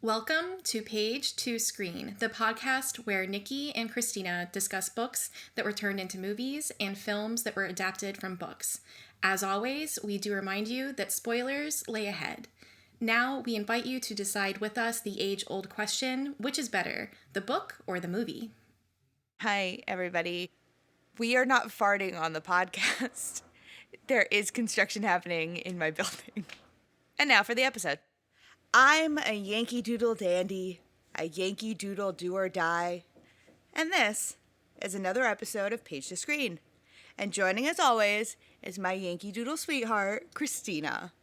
Welcome to Page to Screen, the podcast where Nikki and Christina discuss books that were turned into movies and films that were adapted from books. As always, we do remind you that spoilers lay ahead. Now, we invite you to decide with us the age-old question, which is better, the book or the movie? Hi, everybody. We are not farting on the podcast. There is construction happening in my building. And now for the episode. I'm a Yankee Doodle dandy, a Yankee Doodle do or die, and this is another episode of Page to Screen. And joining as always is my Yankee Doodle sweetheart, Christina.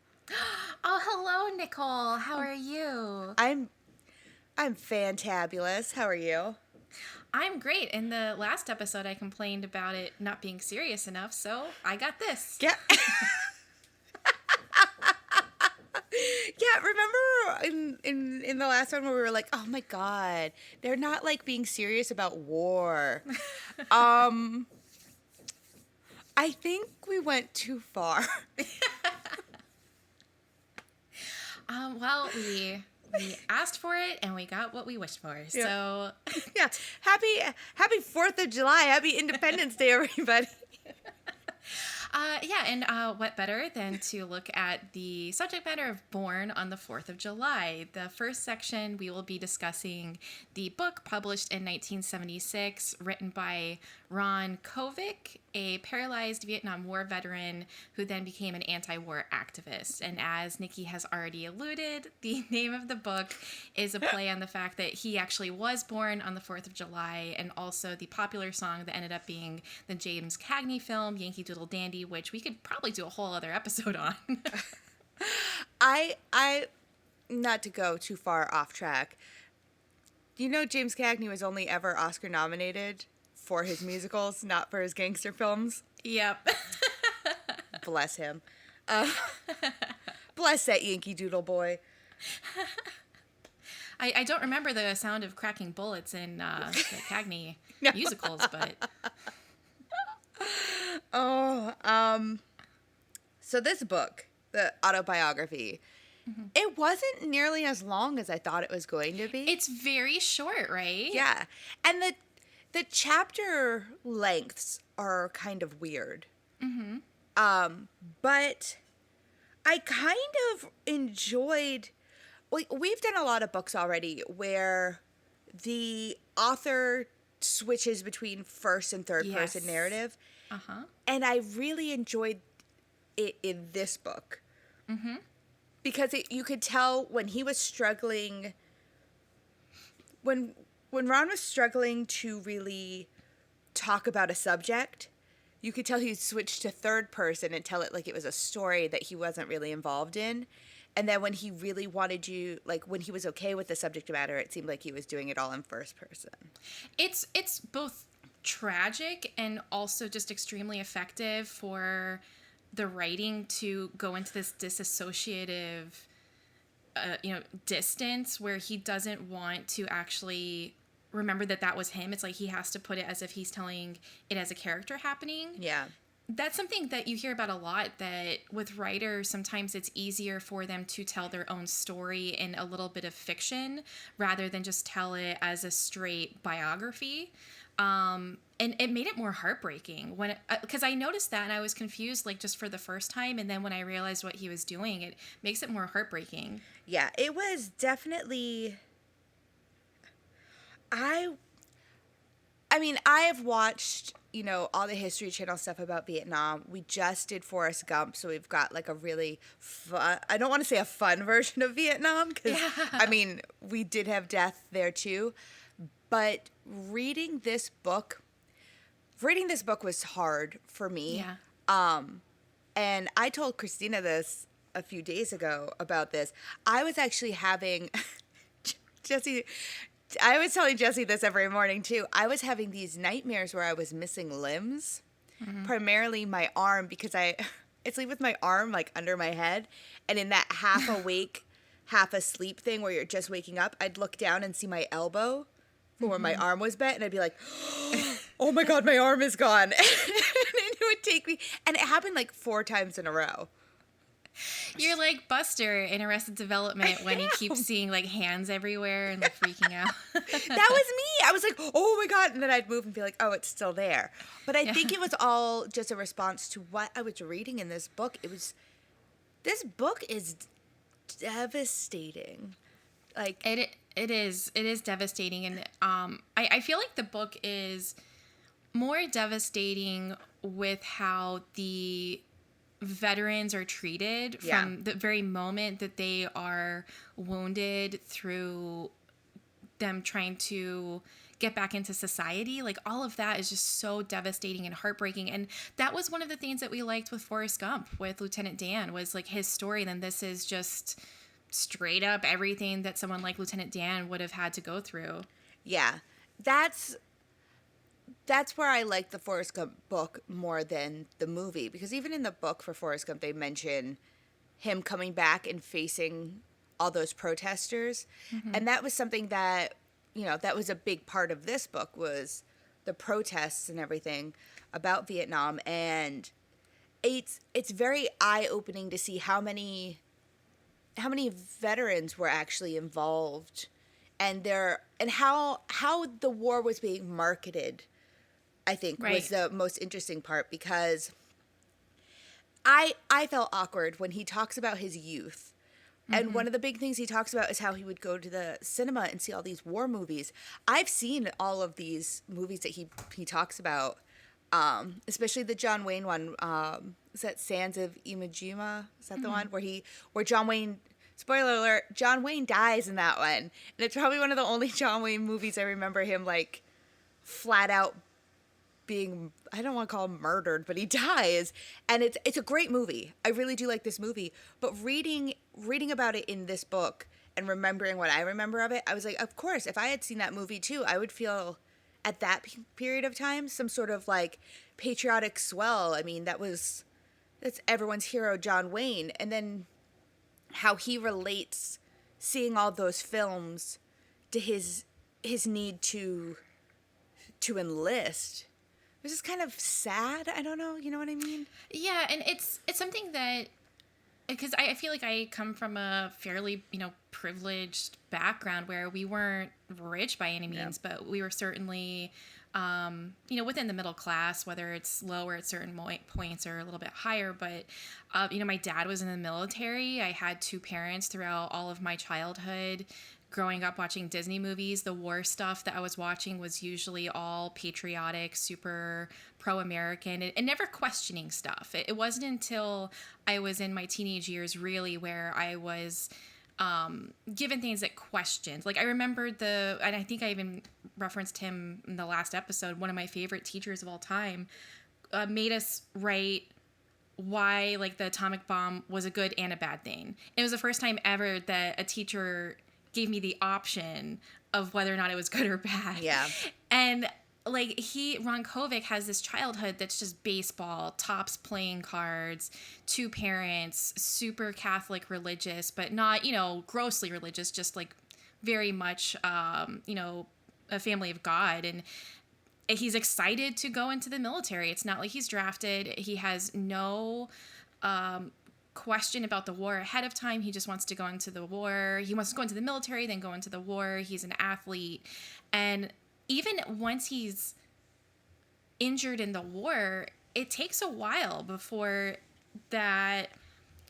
Oh, hello, Nicole. How are you? I'm fantabulous. How are you? I'm great. In the last episode, I complained about it not being serious enough, so I got this. Yeah. Yeah, remember in the last one where we were like, oh my God, they're not like being serious about war. I think we went too far. Well, we asked for it and we got what we wished for. Yeah. So Yeah. Happy 4th of July. Happy Independence Day, everybody. What better than to look at the subject matter of Born on the 4th of July. The first section, we will be discussing the book published in 1976, written by Ron Kovic, a paralyzed Vietnam War veteran who then became an anti-war activist. And as Nikki has already alluded, the name of the book is a play on the fact that he actually was born on the 4th of July, and also the popular song that ended up being the James Cagney film, Yankee Doodle Dandy, which we could probably do a whole other episode on. I not to go too far off track. You know James Cagney was only ever Oscar nominated for his musicals, not for his gangster films. Yep. Bless him. Bless that Yankee Doodle boy. I don't remember the sound of cracking bullets in the Cagney musicals, but... So this book, the autobiography, it wasn't nearly as long as I thought it was going to be. It's very short, right? Yeah. And the chapter lengths are kind of weird. But I kind of enjoyed... We've done a lot of books already where the author switches between first and third person narrative. And I really enjoyed it in this book. Because you could tell when he was struggling, when Ron was struggling to really talk about a subject, you could tell he switched to third person and tell it like it was a story that he wasn't really involved in. And then when he really wanted you, like when he was okay with the subject matter, it seemed like he was doing it all in first person. It's both tragic and also just extremely effective for the writing to go into this disassociative, distance where he doesn't want to actually remember that was him. It's like he has to put it as if he's telling it as a character happening. Yeah. That's something that you hear about a lot, that with writers, sometimes it's easier for them to tell their own story in a little bit of fiction rather than just tell it as a straight biography. And it made it more heartbreaking because I noticed that and I was confused, like just for the first time. And then when I realized what he was doing, it makes it more heartbreaking. Yeah, it was definitely... I mean, I have watched, all the History Channel stuff about Vietnam. We just did Forrest Gump, so we've got like a really fun, I don't want to say a fun version of Vietnam, because, I mean, we did have death there too. But reading this book was hard for me. Yeah. And I told Christina this a few days ago about this. I was actually having, I was telling Jesse this every morning too. I was having these nightmares where I was missing limbs, primarily my arm, because I sleep with my arm like under my head, and in that half awake, half asleep thing where you're just waking up, I'd look down and see my elbow from where my arm was bent, and I'd be like, "Oh my God, my arm is gone!" And it would take me, and it happened like 4 times in a row. You're like Buster in Arrested Development when he keeps seeing like hands everywhere and like freaking out. That was me. I was like, oh my God. And then I'd move and be like, oh, it's still there. But I Yeah. think it was all just a response to what I was reading in this book. This book is devastating. Like, It is devastating, and I feel like the book is more devastating with how the veterans are treated Yeah. from the very moment that they are wounded through them trying to get back into society. Like, all of that is just so devastating and heartbreaking. And that was one of the things that we liked with Forrest Gump, with Lieutenant Dan, was like his story. And then this is just straight up everything that someone like Lieutenant Dan would have had to go through. yeah, that's where I like the Forrest Gump book more than the movie, because even in the book for Forrest Gump, they mention him coming back and facing all those protesters. And that was something that, that was a big part of this book, was the protests and everything about Vietnam. And it's very eye-opening to see how many veterans were actually involved, and how the war was being marketed, I think, Right. was the most interesting part, because I felt awkward when he talks about his youth. And one of the big things he talks about is how he would go to the cinema and see all these war movies. I've seen all of these movies that he talks about, especially the John Wayne one. Is that Sands of Iwo? Is that the one where John Wayne? Spoiler alert: John Wayne dies in that one, and it's probably one of the only John Wayne movies I remember him like flat out being, I don't want to call him murdered, but he dies. And it's a great movie. I really do like this movie. But reading about it in this book and remembering what I remember of it, I was like, of course, if I had seen that movie too, I would feel at that period of time some sort of like patriotic swell. I mean, that's everyone's hero, John Wayne. And then how he relates seeing all those films to his need to enlist. It was just kind of sad. I don't know. You know what I mean? Yeah, and it's something that, because I feel like I come from a fairly, privileged background where we weren't rich by any means, but we were certainly, within the middle class, whether it's lower at certain points or a little bit higher. But, my dad was in the military. I had two parents throughout all of my childhood. Growing up watching Disney movies, the war stuff that I was watching was usually all patriotic, super pro-American, and never questioning stuff. It wasn't until I was in my teenage years, really, where I was given things that questioned. Like, I remember and I think I even referenced him in the last episode, one of my favorite teachers of all time made us write why, like, the atomic bomb was a good and a bad thing. It was the first time ever that a teacher gave me the option of whether or not it was good or bad. Yeah. And like Ron Kovic has this childhood that's just baseball, tops playing cards, two parents, super Catholic religious, but not, grossly religious, just like very much, a family of God. And he's excited to go into the military. It's not like he's drafted. He has no, question about the war ahead of time. He just wants to go into the war. He wants to go into the military, then go into the war. He's an athlete. And even once he's injured in the war, it takes a while before that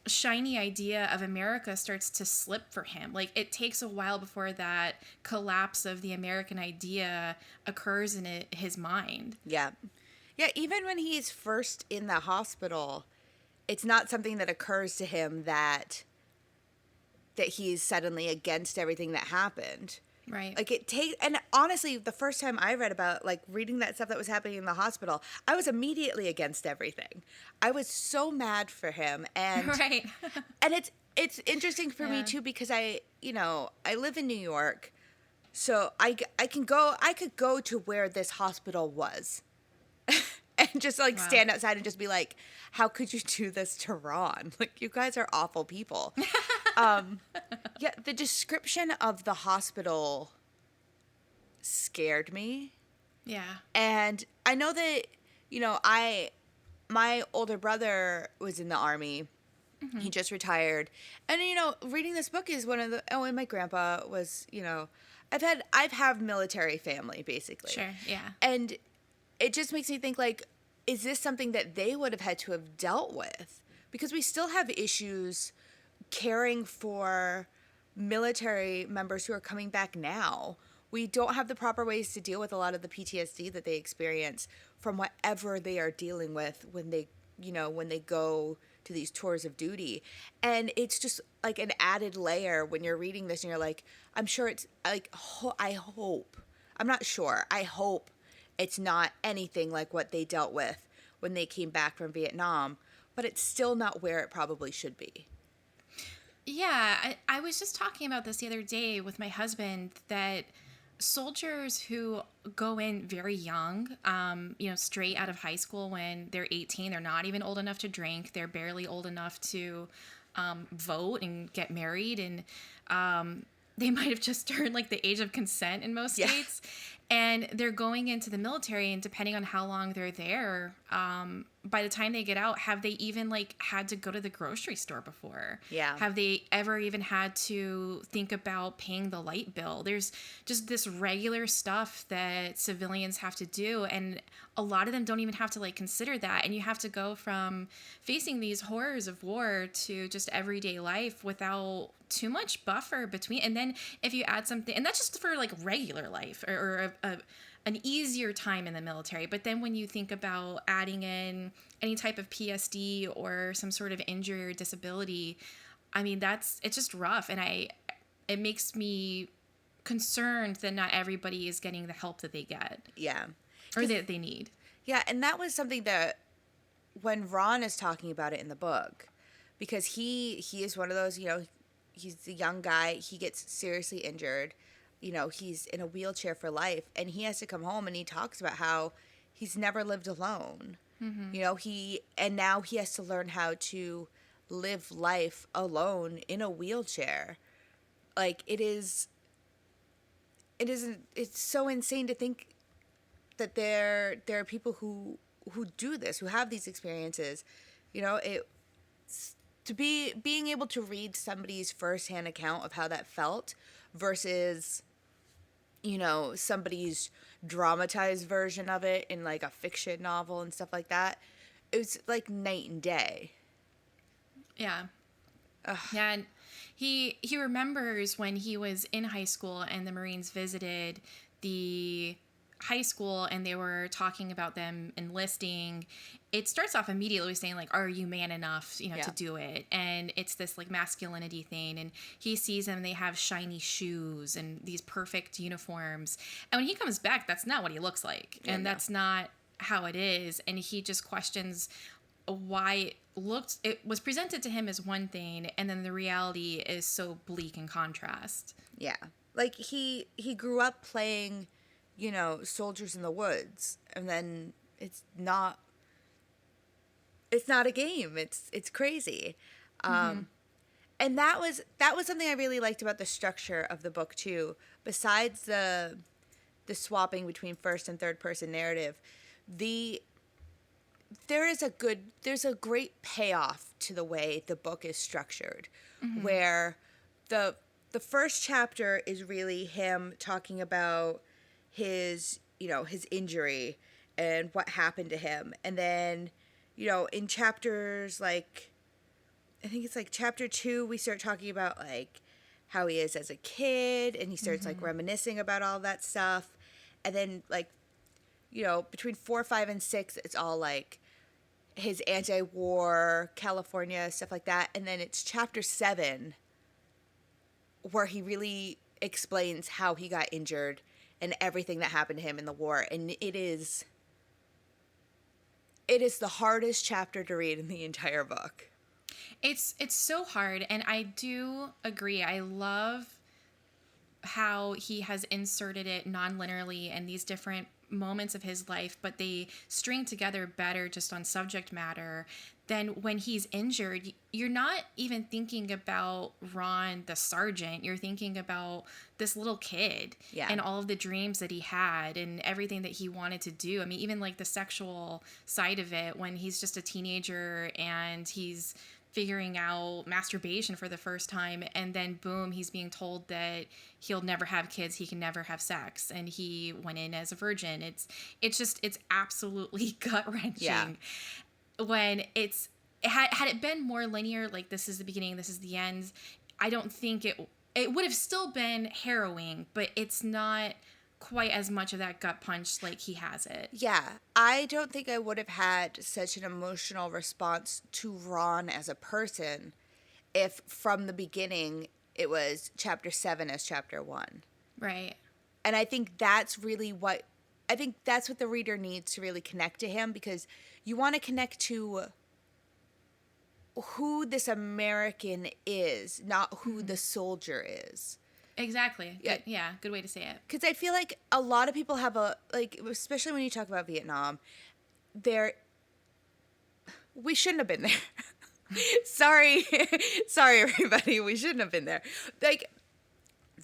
shiny idea of America starts to slip for him. Like, it takes a while before that collapse of the American idea occurs in his mind. Yeah. Yeah, even when he's first in the hospital, it's not something that occurs to him that he's suddenly against everything that happened. Right. Like, and honestly, the first time I read about, like, reading that stuff that was happening in the hospital, I was immediately against everything. I was so mad for him. And Right. and it's interesting for me too, because I live in New York, so I could go to where this hospital was. And just like stand outside and just be like, how could you do this to Ron? Like, you guys are awful people. Yeah, the description of the hospital scared me. Yeah. And I know that, my older brother was in the Army, He just retired. And, reading this book is one of the, and my grandpa was, I've had military family, basically. Sure, yeah. And it just makes me think, like, is this something that they would have had to have dealt with? Because we still have issues caring for military members who are coming back now. We don't have the proper ways to deal with a lot of the PTSD that they experience from whatever they are dealing with when they, when they go to these tours of duty. And it's just like an added layer when you're reading this and you're like, I'm sure it's like, I hope, I'm not sure, I hope it's not anything like what they dealt with when they came back from Vietnam, but it's still not where it probably should be. Yeah, I was just talking about this the other day with my husband, that soldiers who go in very young, straight out of high school when they're 18, they're not even old enough to drink, they're barely old enough to vote and get married, and they might have just turned like the age of consent in most states, and they're going into the military, and depending on how long they're there, by the time they get out, have they even like had to go to the grocery store before? Yeah. Have they ever even had to think about paying the light bill? There's just this regular stuff that civilians have to do, and a lot of them don't even have to like consider that. And you have to go from facing these horrors of war to just everyday life without too much buffer between. And then if you add something, and that's just for like regular life or an easier time in the military. But then when you think about adding in any type of PSD or some sort of injury or disability, I mean, it's just rough. And it makes me concerned that not everybody is getting the help that they get. Yeah. Or that they need. Yeah, and that was something that when Ron is talking about it in the book, because he is one of those, he's a young guy, he gets seriously injured, he's in a wheelchair for life, and he has to come home, and he talks about how he's never lived alone. Mm-hmm. Now he has to learn how to live life alone in a wheelchair. Like, it's so insane to think that there are people who do this, who have these experiences. Being able to read somebody's firsthand account of how that felt versus somebody's dramatized version of it in like a fiction novel and stuff like that, it was like night and day. Yeah. Ugh. Yeah, and he remembers when he was in high school and the Marines visited the high school and they were talking about them enlisting. It starts off immediately saying like, are you man enough, to do it? And it's this like masculinity thing, and he sees them, they have shiny shoes and these perfect uniforms, and when he comes back, that's not what he looks like. And that's not how it is. And he just questions why it was presented to him as one thing, and then the reality is so bleak in contrast. Yeah. Like he grew up playing, soldiers in the woods, and then it's not a game. It's crazy. Mm-hmm. And that was something I really liked about the structure of the book too. Besides the swapping between first and third person narrative, there's a great payoff to the way the book is structured, mm-hmm. where the first chapter is really him talking about his injury and what happened to him. And then, in chapters like, I think it's like chapter 2, we start talking about like how he is as a kid, and he starts mm-hmm. like reminiscing about all that stuff. And then like, between 4, 5, and 6, it's all like his anti-war California stuff like that. And then it's chapter 7 where he really explains how he got injured and everything that happened to him in the war. And it is the hardest chapter to read in the entire book. It's so hard, and I do agree. I love how he has inserted it non-linearly and these different moments of his life, but they string together better just on subject matter than when he's injured. You're not even thinking about Ron the sergeant. You're thinking about this little kid and all of the dreams that he had and everything that he wanted to do. I mean, even like the sexual side of it when he's just a teenager and he's figuring out masturbation for the first time, and then boom, he's being told that he'll never have kids, he can never have sex, and he went in as a virgin. It's absolutely gut Yeah. wrenching. When had it been more linear, like this is the beginning, this is the end, I don't think it would have still been harrowing, but it's not quite as much of that gut punch like he has it. Yeah, I don't think I would have had such an emotional response to Ron as a person if from the beginning it was chapter 7 as chapter 1. Right. And I think that's really what the reader needs to really connect to him, because you want to connect to who this American is, not who the soldier is. Exactly. Yeah. Yeah, good way to say it. Because I feel like a lot of people have especially when you talk about Vietnam, we shouldn't have been there. Sorry, sorry everybody, we shouldn't have been there. Like,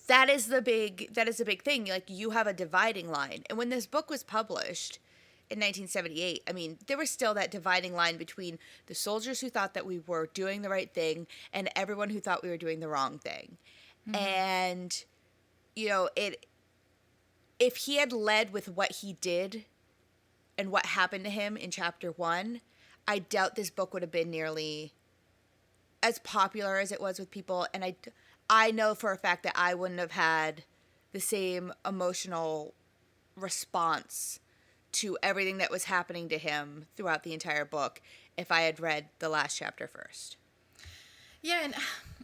that is the big thing. Like, you have a dividing line. And when this book was published in 1978, I mean, there was still that dividing line between the soldiers who thought that we were doing the right thing and everyone who thought we were doing the wrong thing. And, if he had led with what he did and what happened to him in chapter 1, I doubt this book would have been nearly as popular as it was with people. And I know for a fact that I wouldn't have had the same emotional response to everything that was happening to him throughout the entire book if I had read the last chapter first. Yeah, and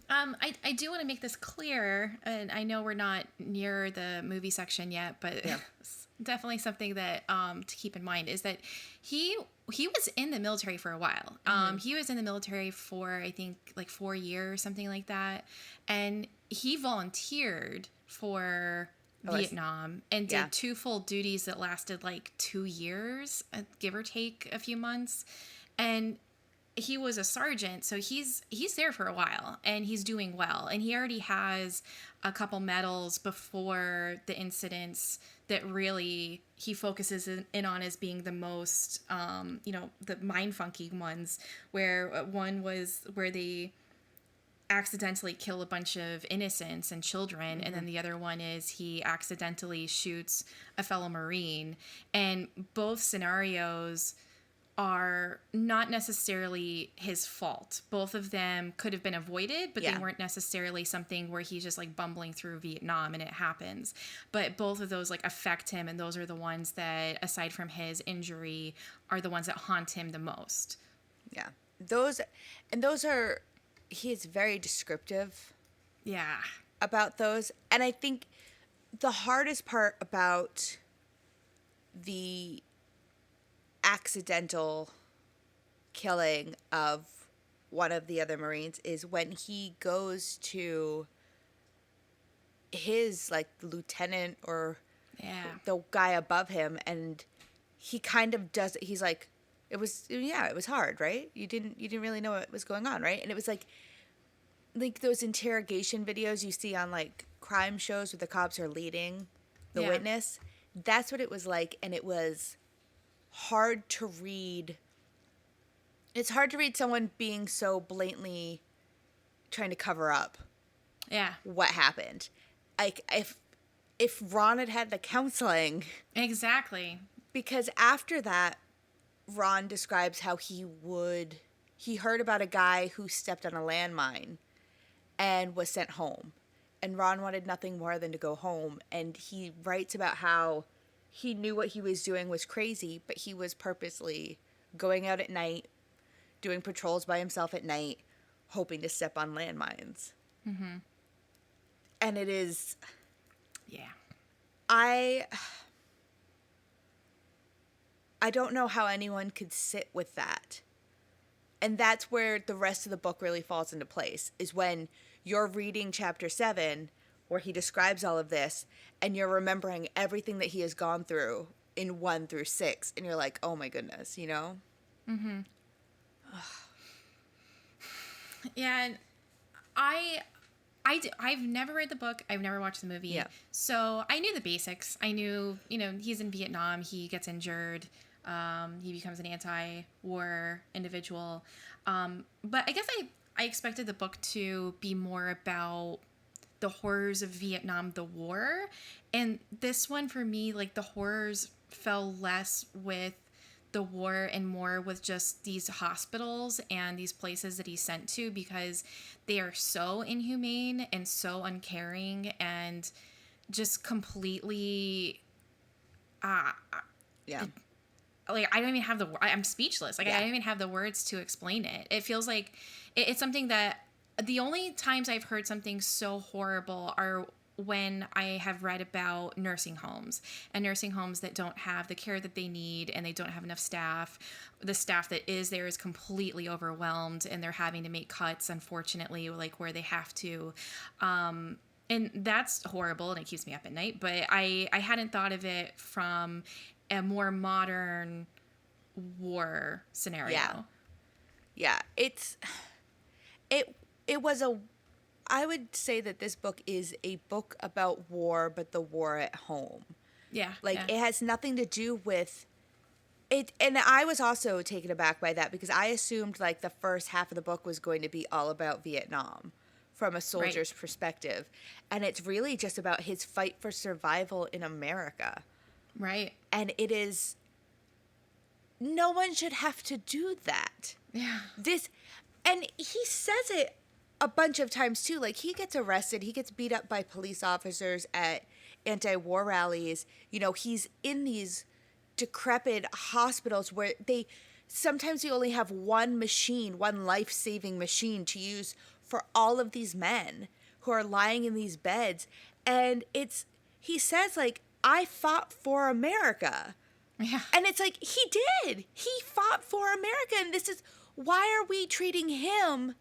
I do want to make this clear, and I know we're not near the movie section yet, but Yeah. it's definitely something that to keep in mind is that he was in the military for a while. He was in the military for, I think, like 4 years, something like that, and he volunteered for Vietnam and did 2 full duties that lasted like 2 years, give or take a few months, and he was a sergeant, so he's there for a while, and he's doing well, and he already has a couple medals before the incidents that really he focuses in on as being the most, the mind-funky ones, where one was where they accidentally kill a bunch of innocents and children, and then the other one is he accidentally shoots a fellow Marine, and both scenarios are not necessarily his fault. Both of them could have been avoided, but they weren't necessarily something where he's just like bumbling through Vietnam and it happens. But both of those like affect him, and those are the ones that, aside from his injury, are the ones that haunt him the most. Yeah. He is very descriptive. Yeah. About those. And I think the hardest part about the accidental killing of one of the other Marines is when he goes to his like lieutenant or the guy above him, and he kind of does it. He's like, it was hard, right? You didn't really know what was going on, right? And it was like those interrogation videos you see on like crime shows where the cops are leading the witness. That's what it was like, and it was hard to read. It's hard to read someone being so blatantly trying to cover up what happened. Like, if Ron had the counseling. Exactly. Because after that, Ron describes how he heard about a guy who stepped on a landmine and was sent home. And Ron wanted nothing more than to go home. And he writes about how he knew what he was doing was crazy, but he was purposely going out at night, doing patrols by himself at night, hoping to step on landmines. Mm-hmm. And it is... Yeah. I don't know how anyone could sit with that. And that's where the rest of the book really falls into place, is when you're reading chapter 7, where he describes all of this, and you're remembering everything that he has gone through in 1 through 6, and you're like, oh my goodness, you know? Mm-hmm. Yeah, and I've never read the book. I've never watched the movie. Yeah. So I knew the basics. I knew, he's in Vietnam. He gets injured. He becomes an anti-war individual. But I guess I expected the book to be more about the horrors of Vietnam, the war. And this one, for me, like, the horrors fell less with the war and more with just these hospitals and these places that he's sent to, because they are so inhumane and so uncaring and just completely Yeah. like, I don't even have I'm speechless. Like, Yeah. I don't even have the words to explain it. It feels like it's something that the only times I've heard something so horrible are when I have read about nursing homes and nursing homes that don't have the care that they need and they don't have enough staff. The staff that is there is completely overwhelmed and they're having to make cuts, unfortunately, like where they have to. And that's horrible and it keeps me up at night. But I hadn't thought of it from a more modern war scenario. Yeah. Yeah. It was a I would say that this book is a book about war, but the war at home. Yeah. Like, yeah. it has nothing to do with it. And I was also taken aback by that because I assumed, like, the first half of the book was going to be all about Vietnam from a soldier's perspective. And it's really just about his fight for survival in America. Right. And it is, no one should have to do that. Yeah. And he says it a bunch of times too. Like, he gets arrested, he gets beat up by police officers at anti-war rallies. You know, he's in these decrepit hospitals where sometimes you only have one life-saving machine to use for all of these men who are lying in these beds. And he says, like, I fought for America. Yeah. And it's like, he did. He fought for America. And why are we treating him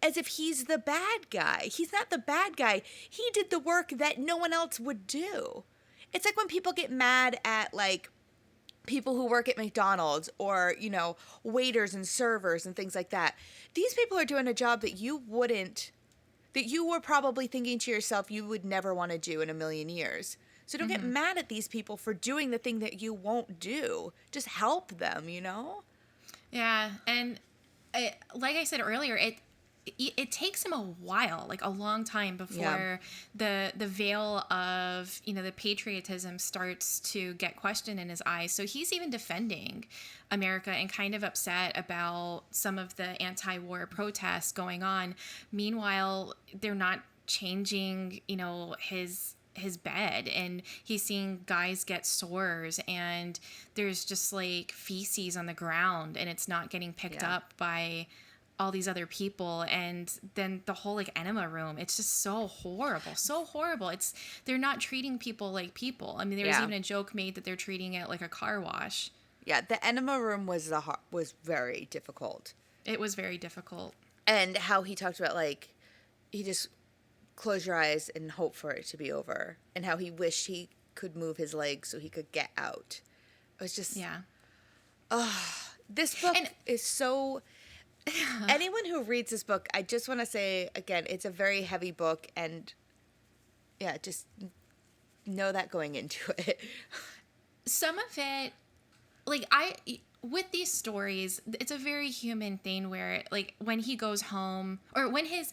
as if he's the bad guy? He's not the bad guy. He did the work that no one else would do. It's like when people get mad at, like, people who work at McDonald's or, you know, waiters and servers and things like that. These people are doing a job that you were probably thinking to yourself you would never want to do in a million years. So don't get mad at these people for doing the thing that you won't do. Just help them, you know? Yeah. And like I said earlier, it takes him a while, like a long time before the veil of, you know, the patriotism starts to get questioned in his eyes. So he's even defending America and kind of upset about some of the anti-war protests going on. Meanwhile, they're not changing, you know, his bed, and he's seeing guys get sores, and there's just like feces on the ground and it's not getting picked up by all these other people. And then the whole, like, enema room, it's just so horrible. They're not treating people like people. I mean, there was even a joke made that they're treating it like a car wash. Yeah, the enema room was very difficult. It was very difficult. And how he talked about, like, he just close your eyes and hope for it to be over, and how he wished he could move his legs so he could get out. It was just, this book is so, anyone who reads this book, I just want to say again, it's a very heavy book, and just know that going into it. Some of it, like, with these stories, it's a very human thing where, like, when he goes home, or when his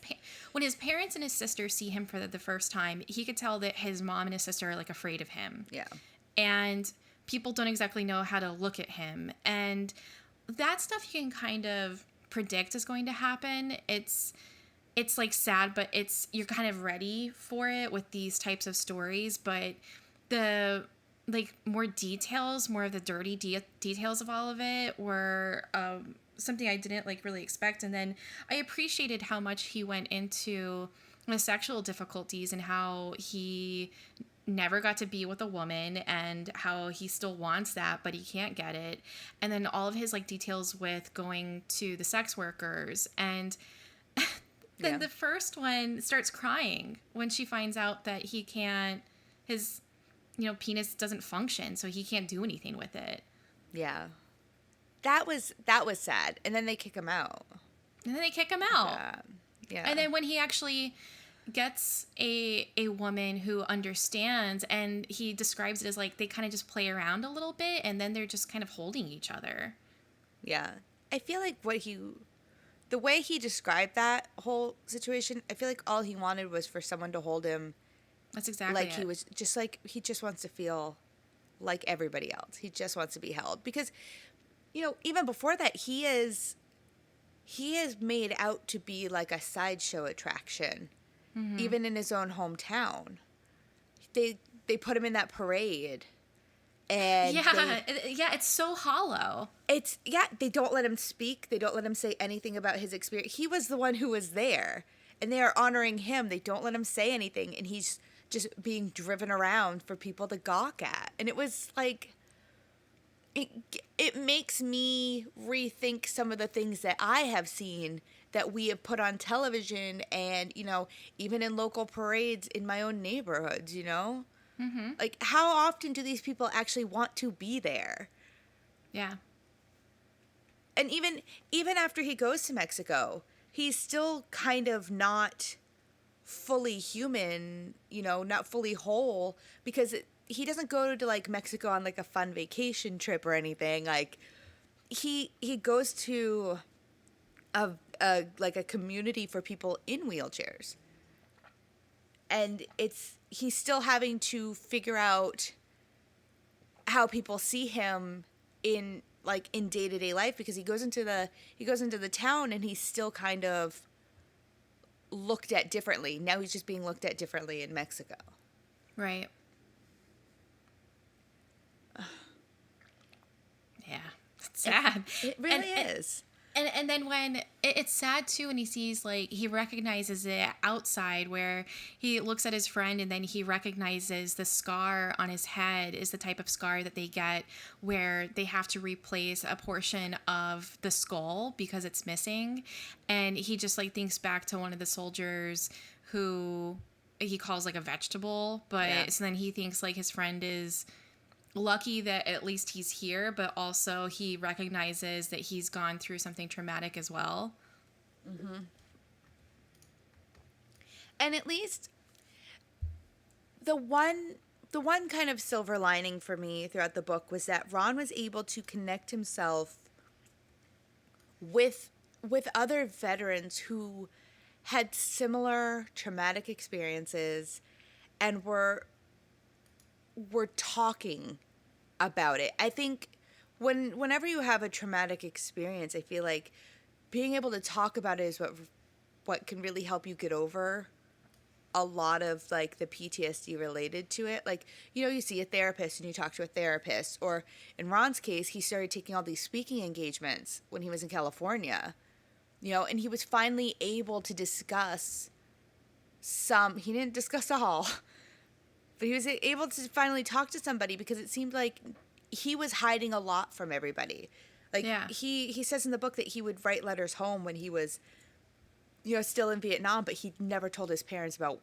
parents and his sister see him for the first time, he could tell that his mom and his sister are, like, afraid of him. Yeah. And people don't exactly know how to look at him. And that stuff you can kind of predict is going to happen. It's like sad, but you're kind of ready for it with these types of stories. But the, like, more of the dirty details of all of it were something I didn't, like, really expect. And then I appreciated how much he went into the sexual difficulties and how he never got to be with a woman and how he still wants that, but he can't get it. And then all of his, like, details with going to the sex workers. And then the first one starts crying when she finds out that his, you know, penis doesn't function, so he can't do anything with it. Yeah. That was sad. And then they kick him out. Yeah. And then when he actually gets a woman who understands, and he describes it as, like, they kind of just play around a little bit and then they're just kind of holding each other. Yeah. I feel like the way he described that whole situation, I feel like all he wanted was for someone to hold him That's exactly like it. he was just like, he just wants to feel like everybody else. He just wants to be held. Because, even before that, he is made out to be like a sideshow attraction, even in his own hometown. They put him in that parade, and It's so hollow. they don't let him speak. They don't let him say anything about his experience. He was the one who was there, and they are honoring him. They don't let him say anything, and he's just being driven around for people to gawk at. And it was like, it makes me rethink some of the things that I have seen that we have put on television and, even in local parades in my own neighborhoods, Like, how often do these people actually want to be there? Yeah. And even after he goes to Mexico, he's still kind of not fully human, not fully whole, because he doesn't go to like Mexico on like a fun vacation trip or anything. Like, he goes to a like a community for people in wheelchairs, and he's still having to figure out how people see him in day-to-day life, because he goes into the town and he's still kind of looked at differently. Now he's just being looked at differently in Mexico. Right. Yeah. It's sad. It really is. And then when it's sad too when he sees, like, he recognizes it outside, where he looks at his friend and then he recognizes the scar on his head is the type of scar that they get where they have to replace a portion of the skull because it's missing. And he just like thinks back to one of the soldiers who he calls like a vegetable, but so then he thinks like his friend is lucky that at least he's here, but also he recognizes that he's gone through something traumatic as well. Mm-hmm. And at least the one kind of silver lining for me throughout the book was that Ron was able to connect himself with other veterans who had similar traumatic experiences and were talking about it. I think whenever you have a traumatic experience, I feel like being able to talk about it is what can really help you get over a lot of like the PTSD related to it. Like, you see a therapist and you talk to a therapist, or in Ron's case, he started taking all these speaking engagements when he was in California, and he was finally able to discuss he didn't discuss all, but he was able to finally talk to somebody, because it seemed like he was hiding a lot from everybody. Like, he says in the book that he would write letters home when he was, still in Vietnam, but he never told his parents about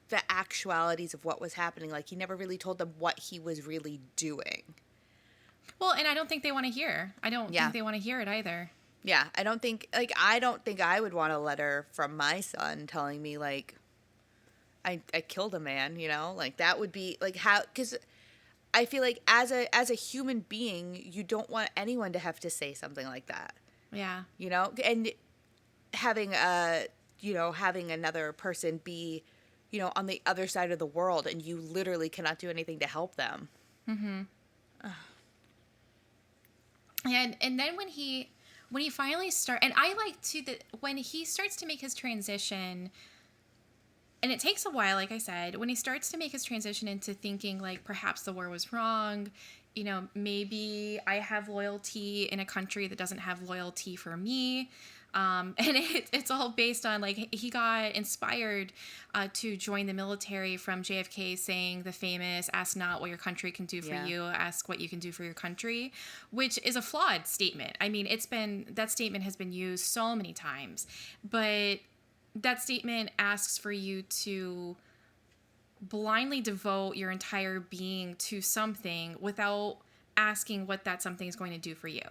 the actualities of what was happening. Like, he never really told them what he was really doing. Well, and I don't think they want to hear. I don't think they want to hear it either. Yeah, I don't think I would want a letter from my son telling me, like, I killed a man, like that would be like, how, because I feel like as a human being, you don't want anyone to have to say something like that. Yeah. And having having another person be, on the other side of the world, and you literally cannot do anything to help them. Mm-hmm. And then when he finally and I like too that when he starts to make his transition, and it takes a while, like I said, when he starts to make his transition into thinking like perhaps the war was wrong, maybe I have loyalty in a country that doesn't have loyalty for me. And it's all based on, like, he got inspired to join the military from JFK saying the famous, ask not what your country can do for you, ask what you can do for your country, which is a flawed statement. I mean, that statement has been used so many times, but that statement asks for you to blindly devote your entire being to something without asking what that something is going to do for you.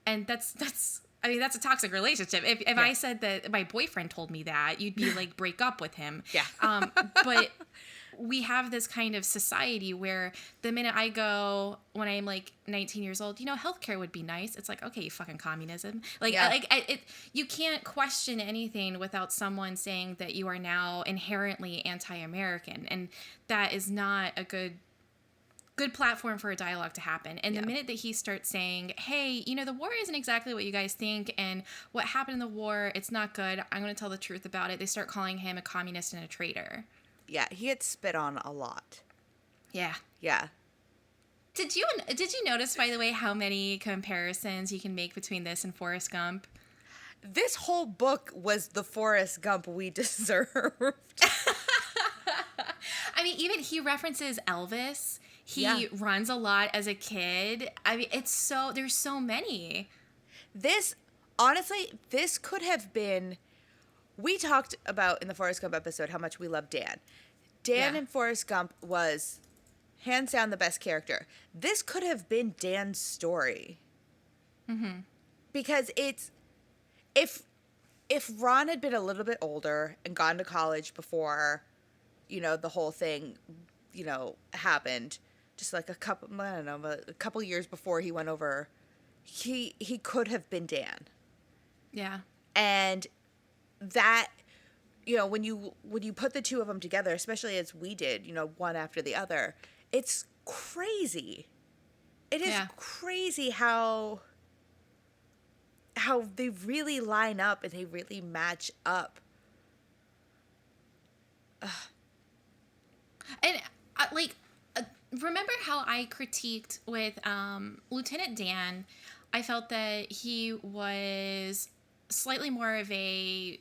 And that's a toxic relationship. If I said that my boyfriend told me that, you'd be like, break up with him. Yeah. But we have this kind of society where the minute I go when I'm like 19 years old, healthcare would be nice. It's like, okay, you fucking communism. Like, Yeah. You can't question anything without someone saying that you are now inherently anti-American, and that is not a good platform for a dialogue to happen. And the minute that he starts saying, hey, the war isn't exactly what you guys think, and what happened in the war, it's not good, I'm going to tell the truth about it, they start calling him a communist and a traitor. Yeah, he gets spit on a lot. Yeah. Yeah. Did you notice, by the way, how many comparisons you can make between this and Forrest Gump? This whole book was the Forrest Gump we deserved. I mean, even he references Elvis. He runs a lot as a kid. I mean, there's so many. Honestly, this could have been, we talked about in the Forrest Gump episode how much we love Dan. Dan in Forrest Gump was hands down the best character. This could have been Dan's story. Mm-hmm. Because if Ron had been a little bit older and gone to college before, the whole thing, happened, just like a couple years before he went over, he could have been Dan. Yeah. And that, when you put the two of them together, especially as we did, one after the other, it's crazy. It is crazy how they really line up and they really match up. Ugh. And remember how I critiqued with Lieutenant Dan? I felt that he was slightly more of a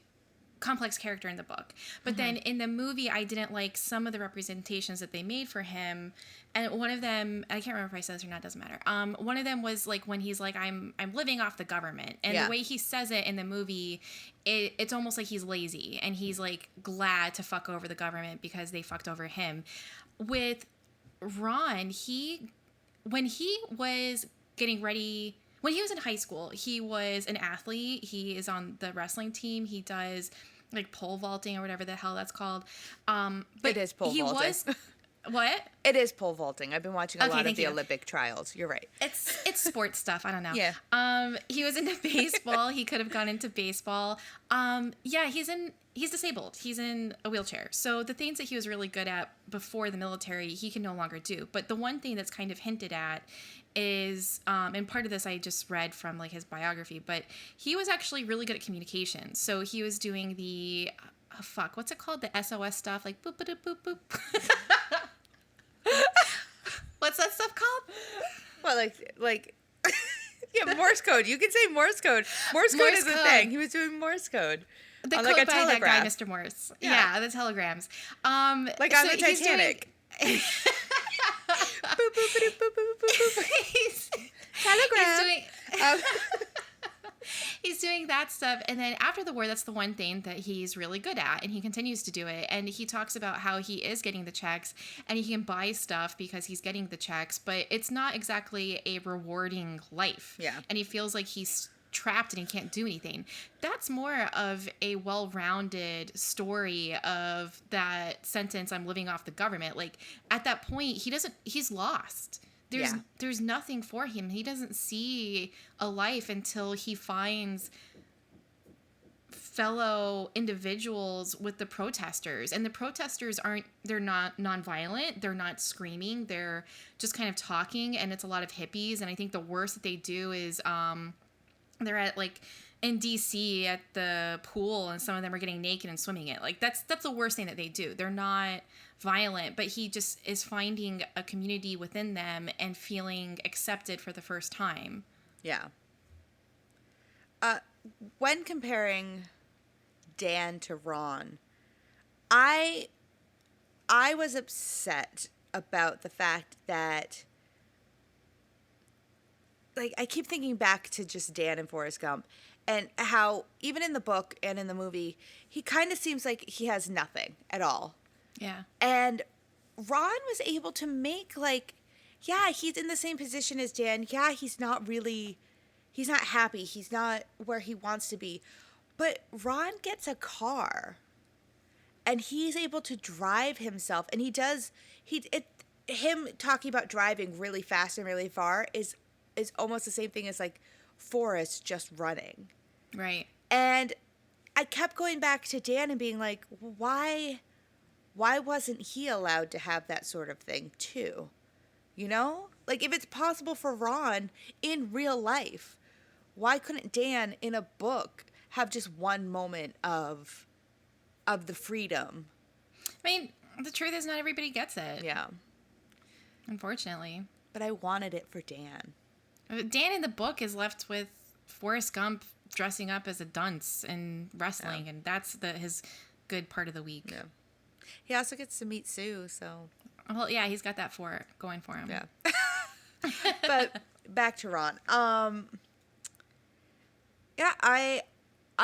complex character in the book. But then in the movie, I didn't like some of the representations that they made for him. And one of them, I can't remember if I said this or not, doesn't matter. One of them was like when he's like, I'm living off the government. And the way he says it in the movie, it's almost like he's lazy. And he's like glad to fuck over the government because they fucked over him. With Ron, when he was getting ready, when he was in high school, he was an athlete. He is on the wrestling team. He does like pole vaulting or whatever the hell that's called. But it is pole vaulting. What? It is pole vaulting. I've been watching a lot of the Olympic trials. You're right. It's sports stuff. I don't know. Yeah. He was into baseball. He could have gone into baseball. He's disabled. He's in a wheelchair. So the things that he was really good at before the military, he can no longer do. But the one thing that's kind of hinted at is, and part of this I just read from like his biography, but he was actually really good at communication. So he was doing the, what's it called? The SOS stuff, like boop, boop, boop, boop. What's that stuff called? Well, like yeah, Morse code. You can say Morse code. Morse code is a thing. He was doing Morse code. The on code like a by telegraph. that guy, Mr. Morse. Yeah, the telegrams. Like on the Titanic. Boop, boop, boop, boop, boop, boop, boop. Telegram. He's doing that stuff, and then after the war, that's the one thing that he's really good at, and he continues to do it. And he talks about how he is getting the checks, and he can buy stuff because he's getting the checks, but it's not exactly a rewarding life. Yeah. And he feels like he's trapped and he can't do anything. That's more of a well-rounded story of that sentence, I'm living off the government. Like, at that point, he's lost. There's nothing for him. He doesn't see a life until he finds fellow individuals with the protesters. And the protesters they're not nonviolent. They're not screaming. They're just kind of talking, and it's a lot of hippies. And I think the worst that they do is they're at like in DC at the pool, and some of them are getting naked and swimming it. Like that's the worst thing that they do. They're not violent, but he just is finding a community within them and feeling accepted for the first time. Yeah. When comparing Dan to Ron, I was upset about the fact that, like, I keep thinking back to just Dan and Forrest Gump, and how even in the book and in the movie, he kind of seems like he has nothing at all. Yeah. And Ron was able to make, like, yeah, he's in the same position as Dan. Yeah, he's not happy. He's not where he wants to be. But Ron gets a car. and he's able to drive himself, and him talking about driving really fast and really far is almost the same thing as like Forrest just running. Right. And I kept going back to Dan and being like, why wasn't he allowed to have that sort of thing too? You know? Like, if it's possible for Ron in real life, why couldn't Dan in a book have just one moment of the freedom? I mean, the truth is not everybody gets it. Yeah. Unfortunately. But I wanted it for Dan. Dan in the book is left with Forrest Gump dressing up as a dunce and wrestling, and that's his good part of the week. Yeah. He also gets to meet Sue, so... Well, yeah, he's got that going for him. Yeah. But back to Ron. Yeah, I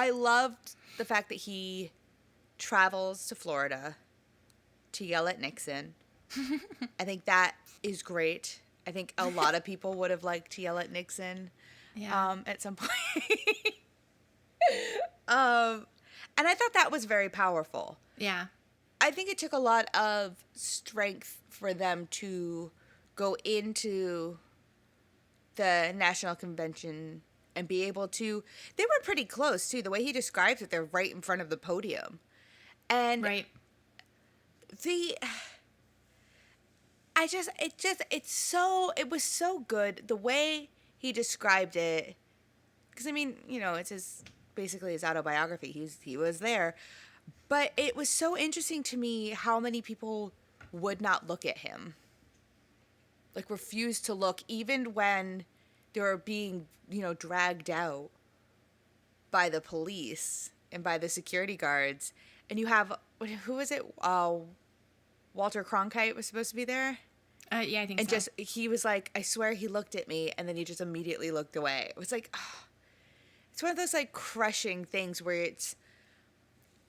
loved the fact that he travels to Florida to yell at Nixon. I think that is great. I think a lot of people would have liked to yell at Nixon at some point. And I thought that was very powerful. Yeah. I think it took a lot of strength for them to go into the National Convention and be able to... They were pretty close, too. The way he describes it, they're right in front of the podium. And right. It was so good the way he described it. Because, I mean, you know, it's basically his autobiography. He was there. But it was so interesting to me how many people would not look at him. Like, refused to look, even when they were being, you know, dragged out by the police and by the security guards. And you have, who was it? Walter Cronkite was supposed to be there. Yeah, I think and so. And he was like, I swear he looked at me, and then he just immediately looked away. It was like, oh, it's one of those, like, crushing things where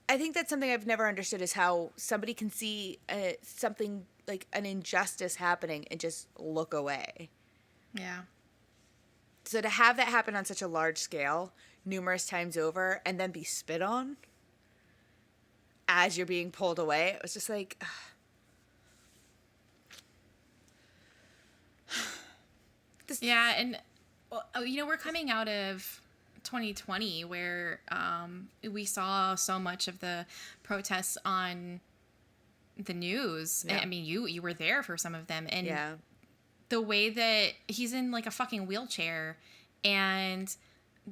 I think that's something I've never understood, is how somebody can see something, like an injustice happening, and just look away. Yeah. So to have that happen on such a large scale, numerous times over, and then be spit on as you're being pulled away, it was just like... Yeah, and, you know, we're coming out of 2020 where we saw so much of the protests on the news. Yeah. I mean, you were there for some of them. And yeah. the way that he's in, like, a fucking wheelchair, and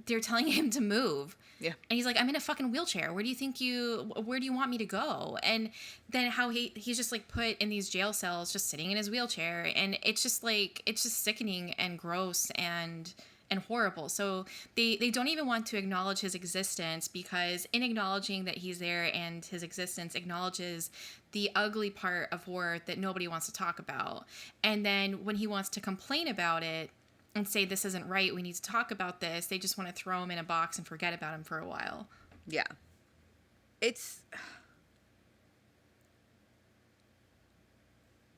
they're telling him to move. Yeah. And he's like, I'm in a fucking wheelchair. Where do you want me to go? And then how he's just, like, put in these jail cells, just sitting in his wheelchair. And it's just sickening and gross and horrible. So they don't even want to acknowledge his existence, because in acknowledging that he's there and his existence acknowledges the ugly part of war that nobody wants to talk about. And then when he wants to complain about it and say, this isn't right, we need to talk about this, they just want to throw him in a box and forget about him for a while. Yeah. It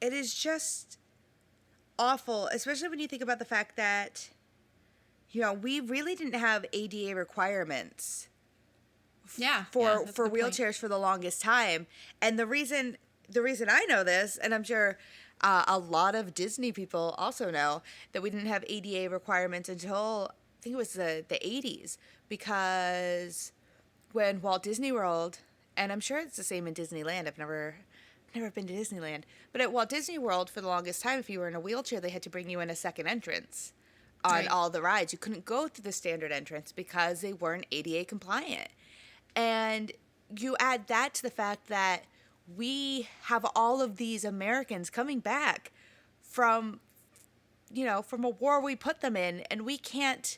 is just awful, especially when you think about the fact that, you know, we really didn't have ADA requirements for wheelchairs for the longest time. And the reason I know this, and I'm sure a lot of Disney people also know, that we didn't have ADA requirements until, I think it was the 80s, because when Walt Disney World, and I'm sure it's the same in Disneyland, I've never been to Disneyland, but at Walt Disney World, for the longest time, if you were in a wheelchair, they had to bring you in a second entrance on all the rides. You couldn't go through the standard entrance because they weren't ADA compliant. And you add that to the fact that we have all of these Americans coming back from a war we put them in, and we can't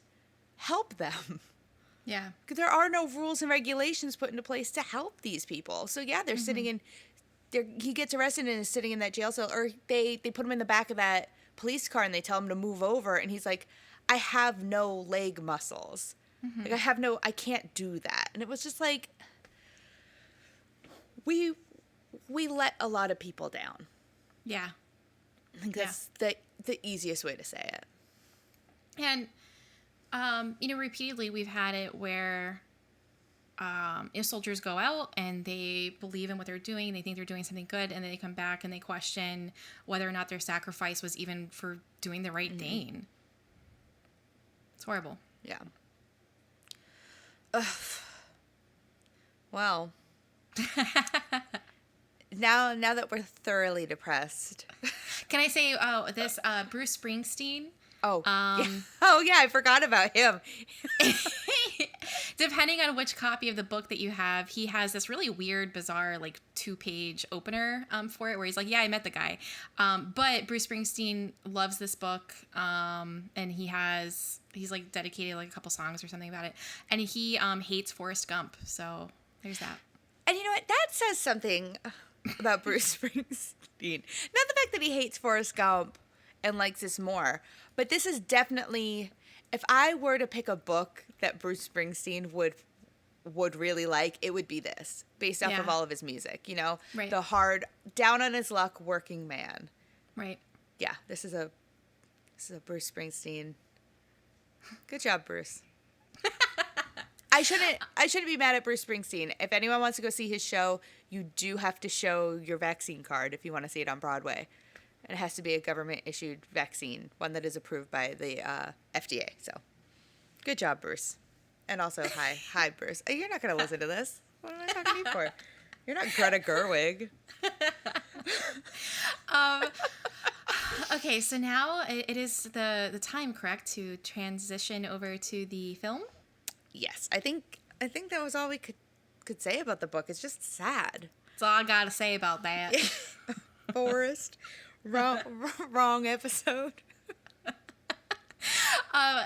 help them. Yeah. Because there are no rules and regulations put into place to help these people. So yeah, they're sitting in, he gets arrested and is sitting in that jail cell, or they put him in the back of that police car and they tell him to move over, and he's like, I have no leg muscles. Like, I can't do that. And it was just like, we let a lot of people down. Yeah. I think that's the easiest way to say it. And, you know, repeatedly we've had it where if soldiers go out and they believe in what they're doing, they think they're doing something good, and then they come back and they question whether or not their sacrifice was even for doing the right thing. It's horrible. Yeah. Ugh. Well, now that we're thoroughly depressed. Can I say, this Bruce Springsteen? Oh, yeah, I forgot about him. Depending on which copy of the book that you have, he has this really weird, bizarre, like 2-page opener for it, where he's like, "Yeah, I met the guy," but Bruce Springsteen loves this book, and he's like dedicated like a couple songs or something about it, and he hates Forrest Gump. So there's that. And you know what? That says something about Bruce Springsteen. Not the fact that he hates Forrest Gump and likes this more, but this is definitely, if I were to pick a book that Bruce Springsteen would really like, it would be this, based off of all of his music, you know? Right. The hard, down on his luck working man. Right. Yeah, this is a Bruce Springsteen. Good job, Bruce. I shouldn't be mad at Bruce Springsteen. If anyone wants to go see his show, you do have to show your vaccine card if you want to see it on Broadway. And it has to be a government-issued vaccine, one that is approved by the FDA. So, good job, Bruce. And also, hi, Bruce. You're not going to listen to this. What am I talking to you for? You're not Greta Gerwig. Okay, so now it is the time, correct, to transition over to the film? Yes, I think that was all we could say about the book. It's just sad. That's all I gotta say about that. Forrest, wrong episode.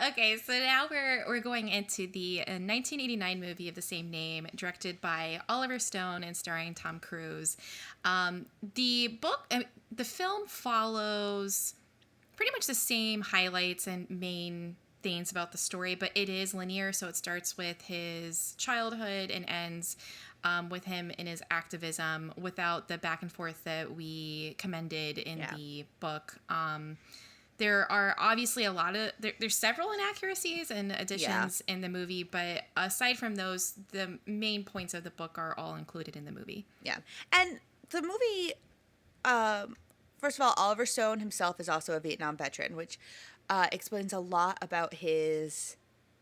Okay, so now we're going into the 1989 movie of the same name, directed by Oliver Stone and starring Tom Cruise. The film follows pretty much the same highlights and main things about the story, but it is linear, so it starts with his childhood and ends with him in his activism without the back and forth that we commended in the book. There are obviously there's several inaccuracies and additions in the movie, but aside from those, the main points of the book are all included in the movie. Yeah. And the movie, first of all, Oliver Stone himself is also a Vietnam veteran, which explains a lot about his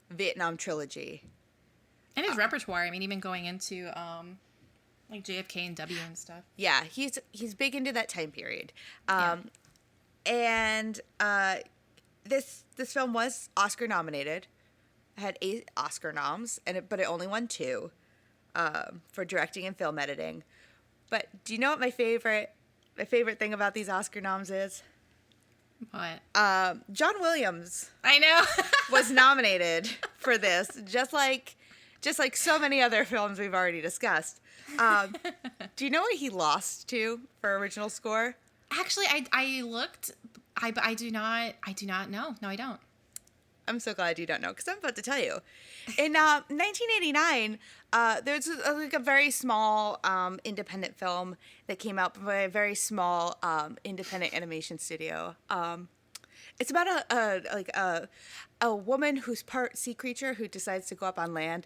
Vietnam trilogy. And his repertoire. I mean, even going into like JFK and W and stuff. Yeah, he's big into that time period. And this film was Oscar nominated. It had 8 Oscar noms, but it only won 2 for directing and film editing. But do you know what my favorite thing about these Oscar noms is? What? John Williams. I know. was nominated for this, just like so many other films we've already discussed. Do you know what he lost to for original score? Actually, I looked. I do not know. No, I don't. I'm so glad you don't know, because I'm about to tell you. In 1989, there's a very small independent film that came out by a very small independent animation studio. It's about a woman who's part sea creature who decides to go up on land.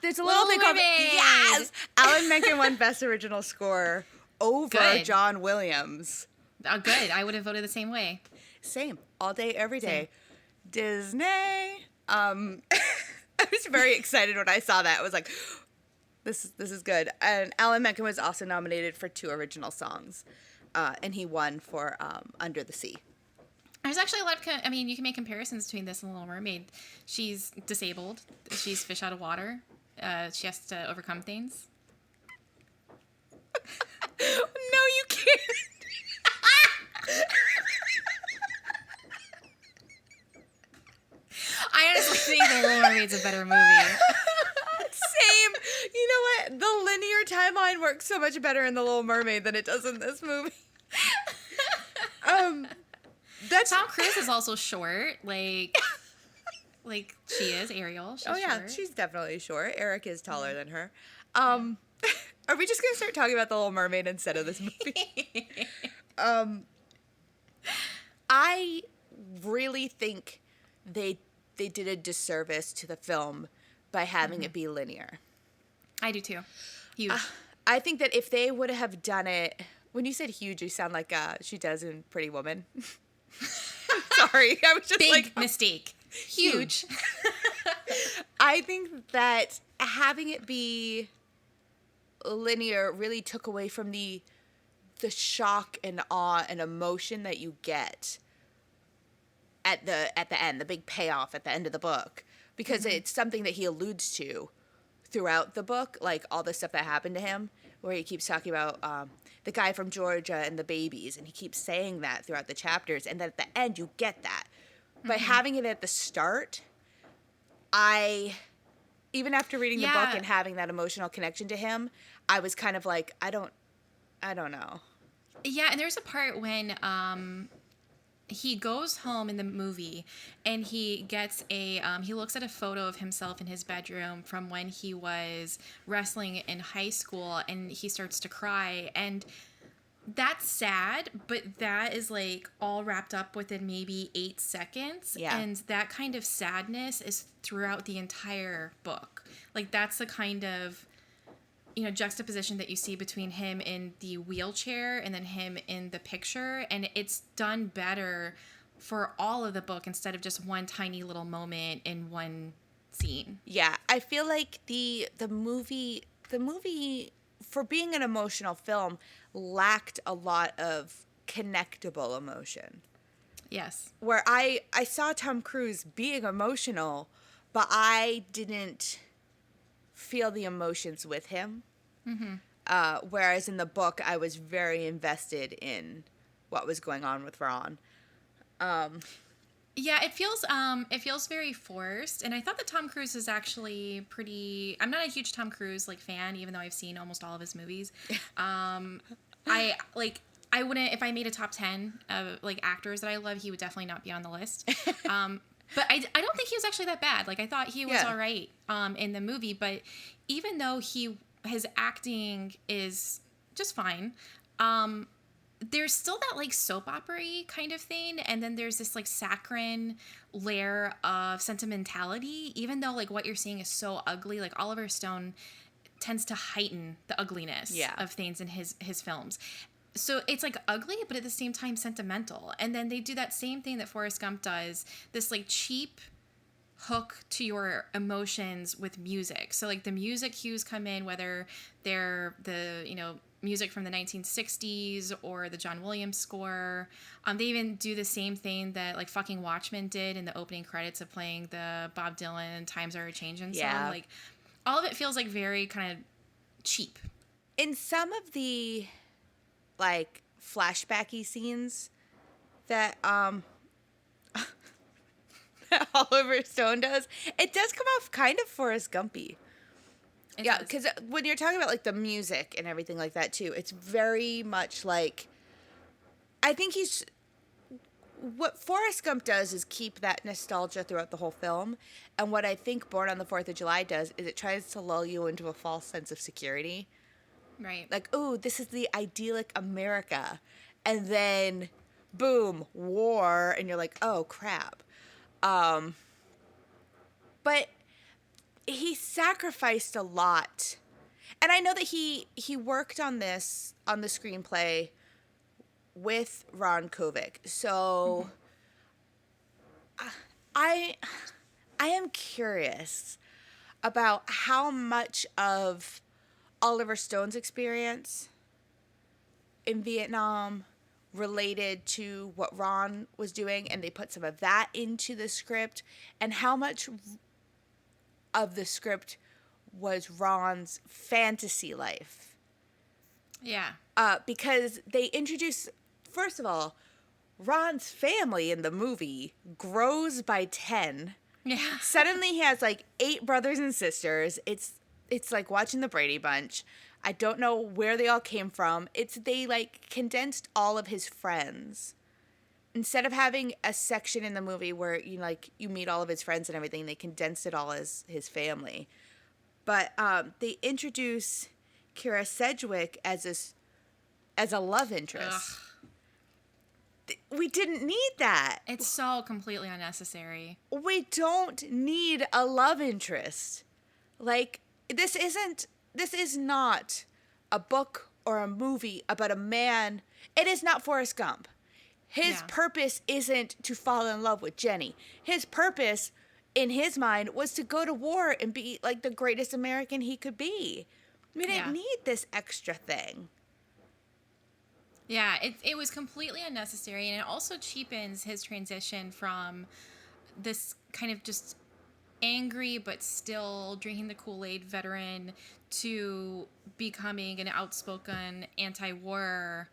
There's a little thing called Alan Menken won Best Original Score over John Williams. Oh, good. I would have voted the same way. Same. All day, every day. Same. Disney. I was very excited when I saw that. I was like, this is good. And Alan Menken was also nominated for 2 original songs. And he won for Under the Sea. There's actually a lot of, you can make comparisons between this and Little Mermaid. She's disabled. She's fish out of water. She has to overcome things. No, you can't. I honestly think The Little Mermaid's a better movie. Same. You know what? The linear timeline works so much better in The Little Mermaid than it does in this movie. Tom Cruise is also short, like she is, Ariel. She's short. She's definitely short. Eric is taller than her. Are we just gonna start talking about The Little Mermaid instead of this movie? I really think they did a disservice to the film by having it be linear. I do too. Huge. I think that if they would have done it, when you said huge, you sound like she does in Pretty Woman. Sorry, I was just Big like mistake. Huge. I think that having it be linear really took away from the shock and awe and emotion that you get at the end, the big payoff at the end of the book, because it's something that he alludes to throughout the book, like all the stuff that happened to him, where he keeps talking about the guy from Georgia and the babies, and he keeps saying that throughout the chapters, and then at the end you get that. But having it at the start, even after reading the book and having that emotional connection to him, I was kind of like, I don't know. Yeah, and there's a part when he goes home in the movie and he gets he looks at a photo of himself in his bedroom from when he was wrestling in high school, and he starts to cry, and that's sad, but that is like all wrapped up within maybe 8 seconds. Yeah. And that kind of sadness is throughout the entire book. Like, that's the kind of, juxtaposition that you see between him in the wheelchair and then him in the picture. And it's done better for all of the book instead of just one tiny little moment in one scene. Yeah, I feel like the movie, for being an emotional film, lacked a lot of connectable emotion. Yes. Where I saw Tom Cruise being emotional, but I didn't feel the emotions with him. Whereas in the book, I was very invested in what was going on with Ron. Yeah, it feels very forced, and I thought that Tom Cruise is actually pretty. I'm not a huge Tom Cruise fan, even though I've seen almost all of his movies. I wouldn't, if I made a top 10 of actors that I love, he would definitely not be on the list. But I don't think he was actually that bad. I thought he was all right in the movie, but even though his acting is just fine, there's still that soap opera-y kind of thing, and then there's this saccharine layer of sentimentality, even though what you're seeing is so ugly. Oliver Stone tends to heighten the ugliness of things in his films. So it's ugly, but at the same time sentimental. And then they do that same thing that Forrest Gump does, this cheap hook to your emotions with music. So the music cues come in, whether they're the music from the 1960s or the John Williams score. They even do the same thing that fucking Watchmen did in the opening credits of playing the Bob Dylan Times Are A-Changin' song. All of it feels very kind of cheap. In some of the flashbacky scenes that that Oliver Stone does, it does come off kind of Forrest Gumpy. Yeah, because when you're talking about the music and everything like that too, it's very much I think what Forrest Gump does is keep that nostalgia throughout the whole film, and what I think Born on the 4th of July does is it tries to lull you into a false sense of security. Right. Oh, this is the idyllic America, and then boom, war, and you're like, oh crap. But he sacrificed a lot. And I know that he worked on the screenplay with Ron Kovic. So I am curious about how much of Oliver Stone's experience in Vietnam related to what Ron was doing, and they put some of that into the script, and how much of the script was Ron's fantasy life. Yeah. Because they introduce, first of all, Ron's family in the movie grows by 10. Yeah. Suddenly he has 8 brothers and sisters. It's like watching the Brady Bunch. I don't know where they all came from. They condensed all of his friends. Instead of having a section in the movie where you meet all of his friends and everything, they condensed it all as his family. But they introduce Kira Sedgwick as a love interest. We didn't need that. It's so completely unnecessary. We don't need a love interest. This isn't this is not a book or a movie about a man. It is not Forrest Gump. His purpose isn't to fall in love with Jenny. His purpose, in his mind, was to go to war and be like the greatest American he could be. We didn't need this extra thing. Yeah, it was completely unnecessary, and it also cheapens his transition from this kind of just angry but still drinking the Kool-Aid veteran to becoming an outspoken anti-war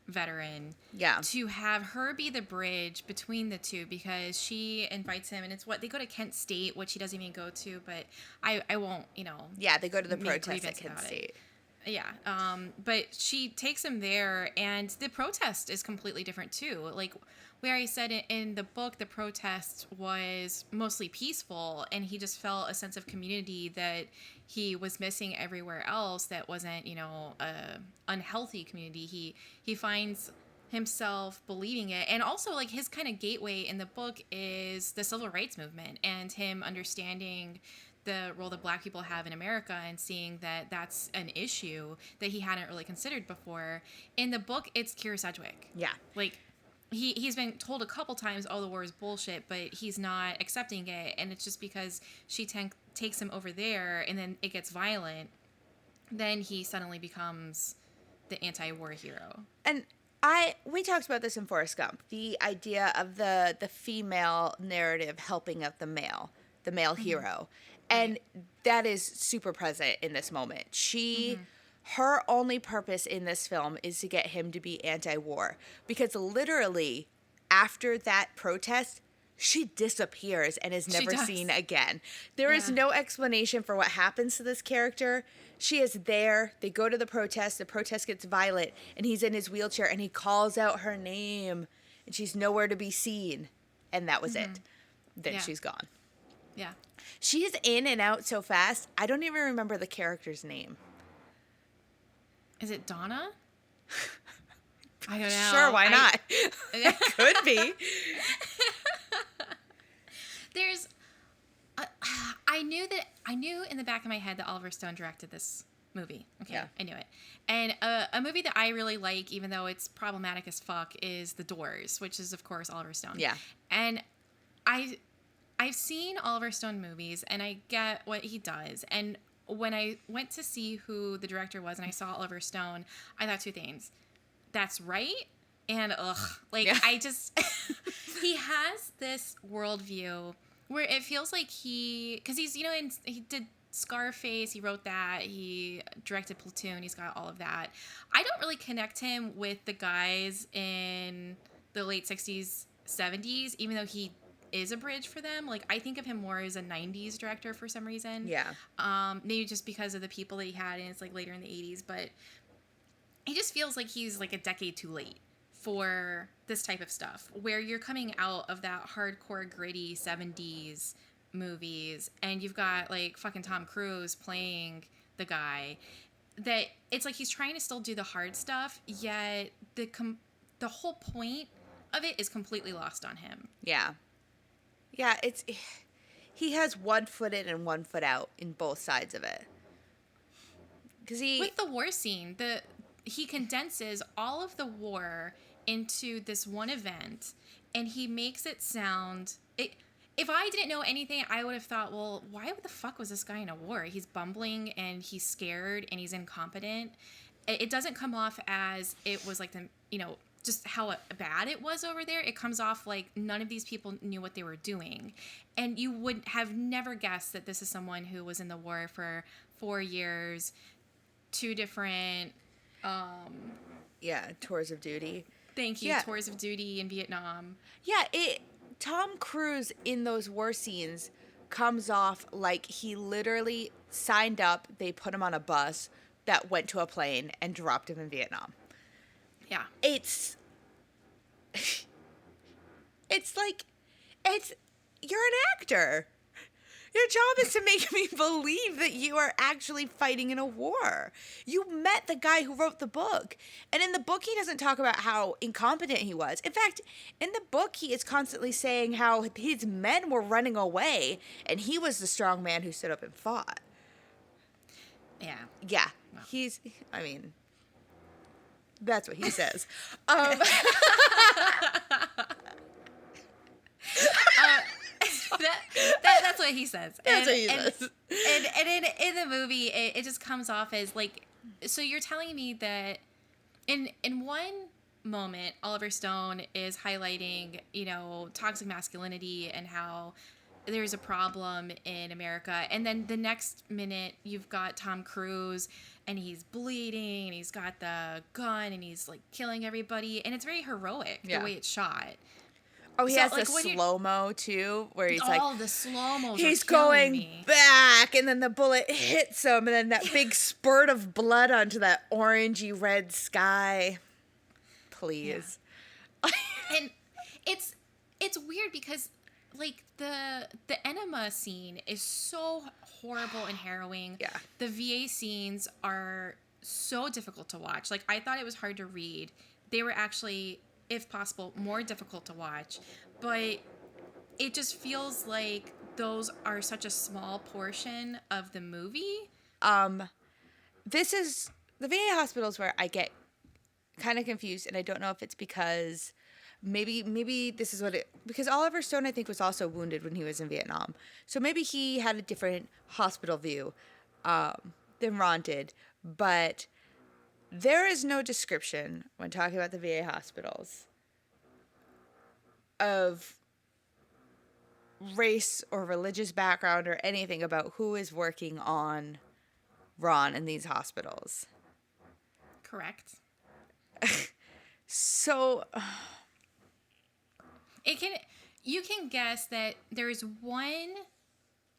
veteran. Yeah. To have her be the bridge between the two, because she invites him, and it's what they go to Kent State, which he doesn't even go to, but I won't, Yeah, they go to the protest at Kent State. Yeah, but she takes him there, and the protest is completely different too. Like where I said in the book, the protest was mostly peaceful, and he just felt a sense of community that he was missing everywhere else. That wasn't, a unhealthy community. He finds himself believing it, and also like his kind of gateway in the book is the civil rights movement and him understanding the role that Black people have in America and seeing that that's an issue that he hadn't really considered before. In the book, it's Kira Sedgwick. Yeah. Like, he's been told a couple times, oh, the war is bullshit, but he's not accepting it. And it's just because she takes him over there and then it gets violent, then he suddenly becomes the anti-war hero. And we talked about this in Forrest Gump, the idea of the female narrative helping out the male hero. And that is super present in this moment. Her only purpose in this film is to get him to be anti-war. Because literally, after that protest, she disappears and is never seen again. There is no explanation for what happens to this character. She is there. They go to the protest gets violent, and he's in his wheelchair, and he calls out her name, and she's nowhere to be seen. And that was it. Then she's gone. Yeah. She's in and out so fast, I don't even remember the character's name. Is it Donna? I don't know. Sure, why not? It could be. There's... I knew in the back of my head that Oliver Stone directed this movie. Okay, yeah. I knew it. And a movie that I really like, even though it's problematic as fuck, is The Doors, which is, of course, Oliver Stone. Yeah. And I've seen Oliver Stone movies, and I get what he does. And when I went to see who the director was and I saw Oliver Stone, I thought two things. That's right, and I just... he has this worldview where it feels like because he's, he did Scarface, he wrote that, he directed Platoon, he's got all of that. I don't really connect him with the guys in the late 60s, 70s, even though he is a bridge for them. Like, I think of him more as a 90s director for some reason. Yeah. Maybe just because of the people that he had, and it's like later in the 80s, but he just feels like he's like a decade too late for this type of stuff, where you're coming out of that hardcore gritty 70s movies and you've got like fucking Tom Cruise playing the guy, that it's like he's trying to still do the hard stuff, yet the whole point of it is completely lost on him. Yeah. Yeah, he has 1 foot in and 1 foot out in both sides of it. With the war scene, he condenses all of the war into this one event, and he makes it sound... If I didn't know anything, I would have thought, well, why the fuck was this guy in a war? He's bumbling, and he's scared, and he's incompetent. It doesn't come off as it was like just how bad it was over there. It comes off like none of these people knew what they were doing. And you would have never guessed that this is someone who was in the war for 4 years, 2 different... tours of duty. Thank you. Yeah. Tours of duty in Vietnam. Yeah, Tom Cruise in those war scenes comes off like he literally signed up, they put him on a bus that went to a plane and dropped him in Vietnam. Yeah. It's like, you're an actor. Your job is to make me believe that you are actually fighting in a war. You met the guy who wrote the book. And in the book, he doesn't talk about how incompetent he was. In fact, in the book, he is constantly saying how his men were running away, and he was the strong man who stood up and fought. Yeah. Yeah. Well. I mean, that's what he says. That's what he says. That's what he says. And in the movie, it just comes off as like, so you're telling me that in one moment, Oliver Stone is highlighting, toxic masculinity and how there's a problem in America. And then the next minute, you've got Tom Cruise and he's bleeding and he's got the gun and he's like killing everybody. And it's very heroic the way it's shot. Oh, he has like, the slow-mo too, where he's all the slow-mos he's are killing going me. back, and then the bullet hits him, and then that big spurt of blood onto that orangey red sky. Please. Yeah. And it's weird because like the enema scene is so horrible and harrowing. Yeah. The VA scenes are so difficult to watch. Like, I thought it was hard to read. They were actually, if possible, more difficult to watch. But it just feels like those are such a small portion of the movie. This is the VA hospitals where I get kind of confused, and I don't know if it's because maybe this is because Oliver Stone, I think, was also wounded when he was in Vietnam. So maybe he had a different hospital view than Ron did. But there is no description when talking about the VA hospitals of race or religious background or anything about who is working on Ron in these hospitals. Correct. So you can guess that there's one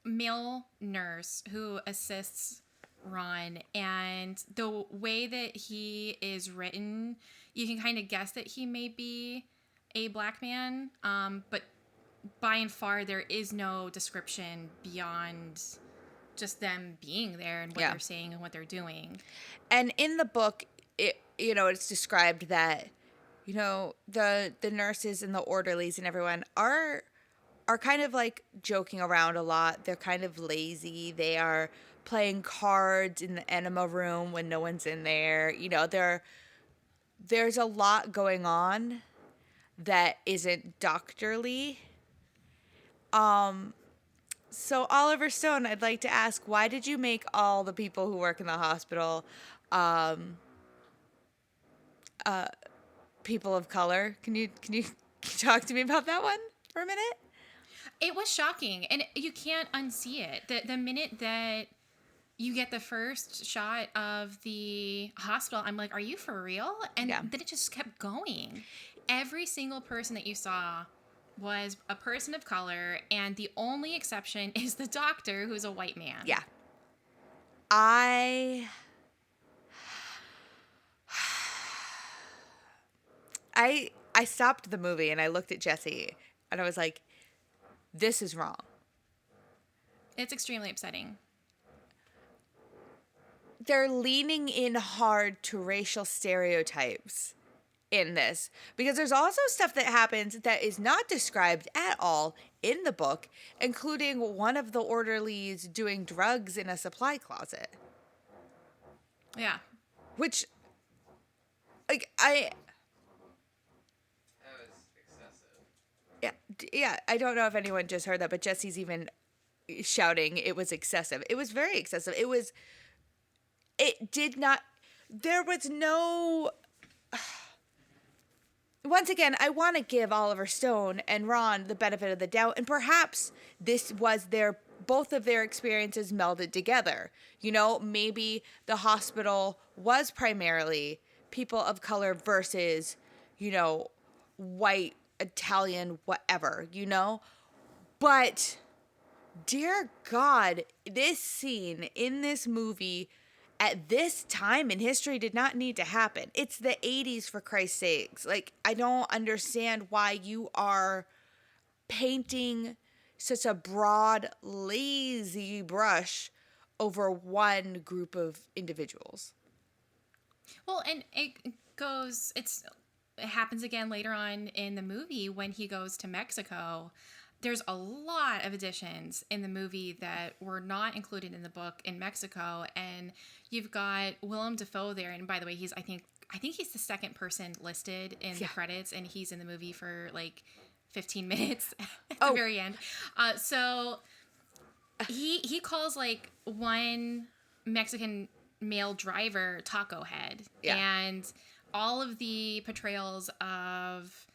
male nurse who assists Ron, and the way that he is written, you can kind of guess that he may be a black man, but by and far there is no description beyond just them being there and what they're saying and what they're doing. And in the book, it's described that the nurses and the orderlies and everyone are kind of like joking around a lot. They're kind of lazy. They are playing cards in the enema room when no one's in there. There's a lot going on that isn't doctorly. So Oliver Stone, I'd like to ask, why did you make all the people who work in the hospital people of color? Can you talk to me about that one for a minute? It was shocking, and you can't unsee it. The minute that you get the first shot of the hospital, I'm like, are you for real? And then it just kept going. Every single person that you saw was a person of color, and the only exception is the doctor, who's a white man. Yeah. I stopped the movie and I looked at Jesse and I was like, this is wrong. It's extremely upsetting. They're leaning in hard to racial stereotypes in this, because there's also stuff that happens that is not described at all in the book, including one of the orderlies doing drugs in a supply closet. Yeah. Which, that was excessive. Yeah, I don't know if anyone just heard that, but Jesse's even shouting it was excessive. It was very excessive. There was no... Once again, I want to give Oliver Stone and Ron the benefit of the doubt, and perhaps this was both of their experiences melded together. Maybe the hospital was primarily people of color versus, white, Italian, whatever, But, dear God, this scene in this movie at this time in history did not need to happen. It's the 80s, for Christ's sakes. Like, I don't understand why you are painting such a broad, lazy brush over one group of individuals. Well, and it happens again later on in the movie when he goes to Mexico. there's a lot of additions in the movie that were not included in the book in Mexico, and you've got Willem Dafoe there. And by the way, I think he's the second person listed in the credits, and he's in the movie for like 15 minutes at the very end. So he calls like one Mexican male driver Taco Head, and all of the portrayals of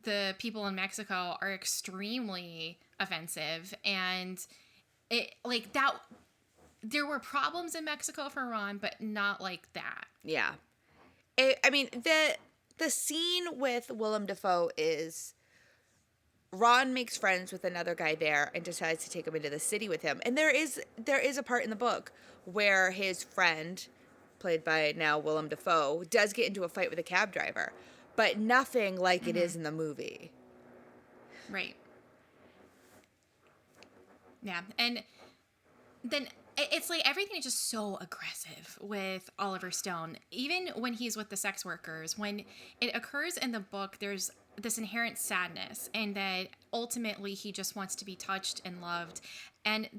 the people in Mexico are extremely offensive, and it like that. There were problems in Mexico for Ron, but not like that. Yeah, I mean the scene with Willem Dafoe is Ron makes friends with another guy there and decides to take him into the city with him, and there is a part in the book where his friend, played by now Willem Dafoe, does get into a fight with a cab driver, but nothing like it is in the movie. Right. Yeah, and then it's like everything is just so aggressive with Oliver Stone. Even when he's with the sex workers, when it occurs in the book, there's this inherent sadness, and that ultimately he just wants to be touched and loved. And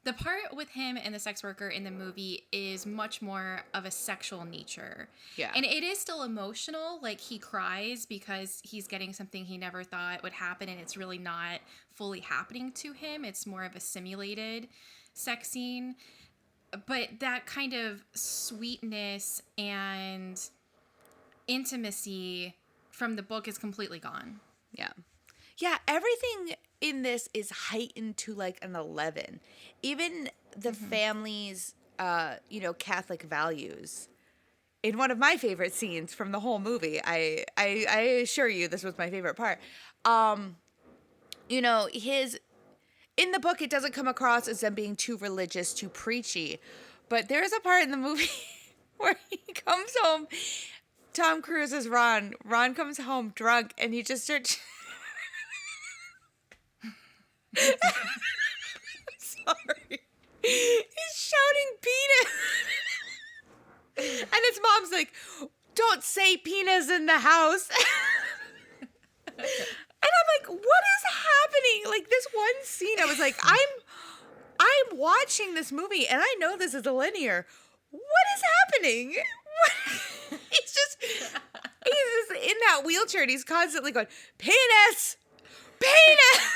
the part with him and the sex worker in the movie is much more of a sexual nature. Yeah. And it is still emotional. Like, he cries because he's getting something he never thought would happen, and it's really not fully happening to him. It's more of a simulated sex scene. But that kind of sweetness and intimacy from the book is completely gone. Yeah. Yeah, everything in this is heightened to like an 11. Even the family's, Catholic values. In one of my favorite scenes from the whole movie, I assure you this was my favorite part. In the book, it doesn't come across as them being too religious, too preachy. But there is a part in the movie where he comes home. Tom Cruise is Ron. Ron comes home drunk, and he just starts... Sorry. He's shouting penis. And his mom's like, don't say penis in the house. And I'm like, what is happening? Like, this one scene, I was like, I'm watching this movie, and I know this is a linear. What is happening? He's just in that wheelchair, and he's constantly going, penis! Penis!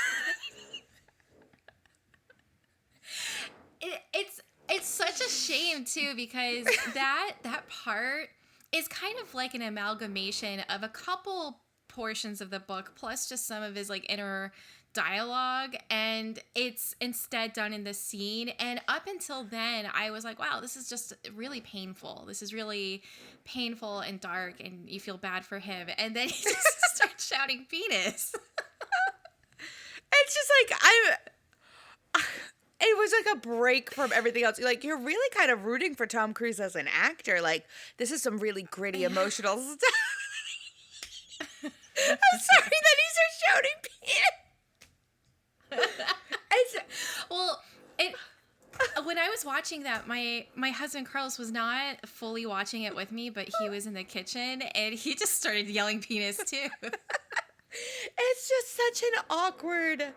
It's such a shame too, because that part is kind of like an amalgamation of a couple portions of the book plus just some of his like inner dialogue, and it's instead done in the scene. And up until then, I was like, wow, this is just really painful. This is really painful and dark, and you feel bad for him. And then he just starts shouting penis. It's just like it was like a break from everything else. Like, you're really kind of rooting for Tom Cruise as an actor. Like, this is some really gritty, emotional stuff. I'm sorry that he starts shouting penis. When I was watching that, my husband Carlos was not fully watching it with me, but he was in the kitchen, and he just started yelling penis too. It's just such an awkward...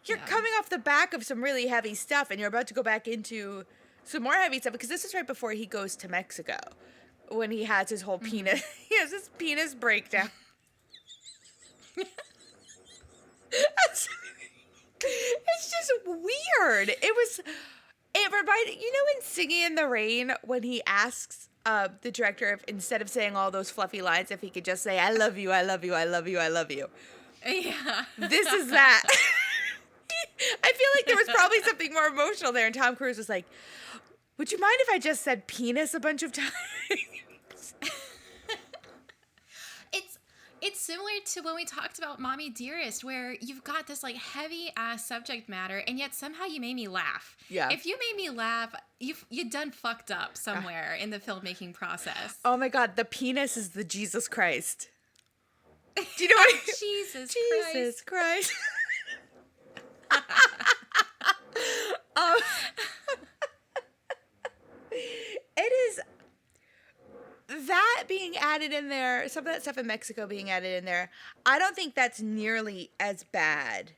You're coming off the back of some really heavy stuff, and you're about to go back into some more heavy stuff, because this is right before he goes to Mexico, when he has his whole penis... He has his penis breakdown. It's just weird. It reminded... in Singing in the Rain, when he asks the director, if instead of saying all those fluffy lines, if he could just say, I love you, I love you, I love you, I love you. Yeah. This is that. I feel like there was probably something more emotional there, and Tom Cruise was like, would you mind if I just said penis a bunch of times? It's similar to when we talked about Mommy Dearest, where you've got this like heavy ass subject matter, and yet somehow you made me laugh. Yeah. If you made me laugh, you done fucked up somewhere in the filmmaking process. Oh my God, the penis is the Jesus Christ. Do you know what? Jesus Christ. It is that being added in there, some of that stuff in Mexico being added in there, I don't think that's nearly as bad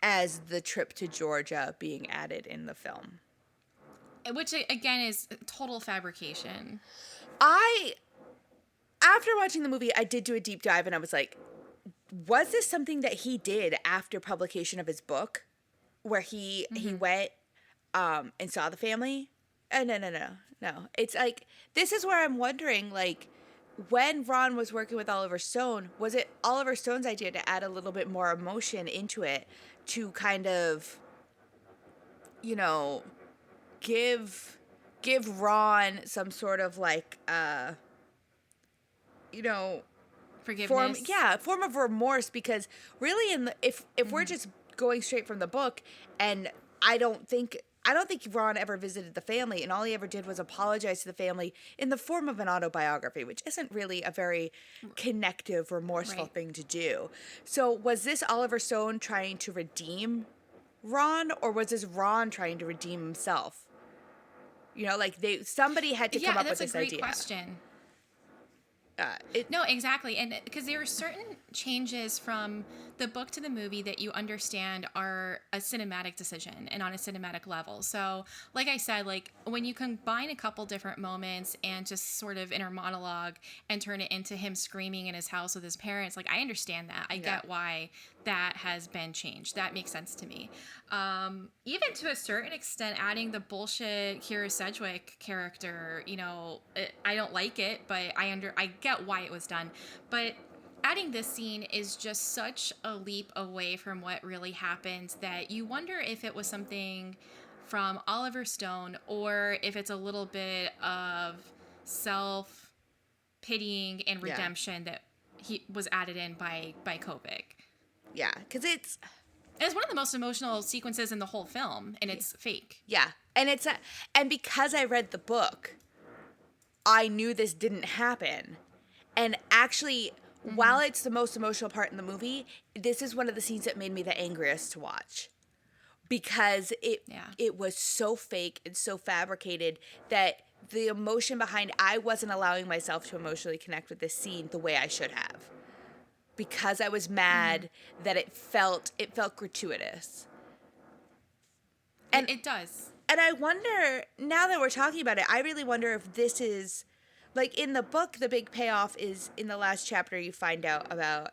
as the trip to Georgia being added in the film. Which, again, is total fabrication. After watching the movie, I did do a deep dive and I was like, was this something that he did after publication of his book where he went and saw the family? No. It's like, this is where I'm wondering, like, when Ron was working with Oliver Stone, was it Oliver Stone's idea to add a little bit more emotion into it to kind of, you know, give Ron some sort of like you know, Forgiveness. form of remorse, because really if we're just going straight from the book, and I don't think Ron ever visited the family, and all he ever did was apologize to the family in the form of an autobiography, which isn't really a very connective, remorseful thing to do. So was this Oliver Stone trying to redeem Ron, or was this Ron trying to redeem himself? You know, like somebody had to come up with this idea. Yeah, that's a great question. No, exactly. And because there are certain changes from the book to the movie that you understand are a cinematic decision and on a cinematic level. So, like I said, like when you combine a couple different moments and just sort of inner monologue and turn it into him screaming in his house with his parents, like I understand that. I get why that has been changed. That makes sense to me. Even to a certain extent, adding the bullshit Kira Sedgwick character, you know, I don't like it, but I get why it was done. But adding this scene is just such a leap away from what really happened that you wonder if it was something from Oliver Stone or if it's a little bit of self-pitying and redemption that he was added in by Kovic. Yeah, because it's one of the most emotional sequences in the whole film, and it's fake. Yeah, and and because I read the book, I knew this didn't happen. And actually, while it's the most emotional part in the movie, this is one of the scenes that made me the angriest to watch. Because it was so fake and so fabricated that the emotion behind, I wasn't allowing myself to emotionally connect with this scene the way I should have. Because I was mad that it felt gratuitous. And it does. And I wonder, now that we're talking about it, I really wonder if this is, like in the book, the big payoff is in the last chapter you find out about,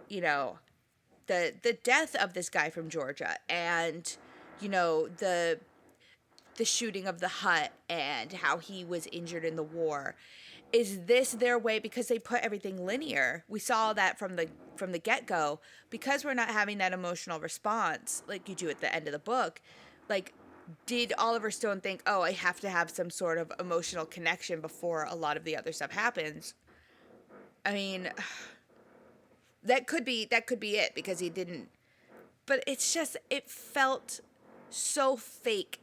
you know, the death of this guy from Georgia and, you know, the shooting of the hut and how he was injured in the war. Is this their way, because they put everything linear? We saw that from the get-go, because we're not having that emotional response like you do at the end of the book. Like, did Oliver Stone think, oh, I have to have some sort of emotional connection before a lot of the other stuff happens? I mean, that could be it, because he didn't. But it's just, it felt so fake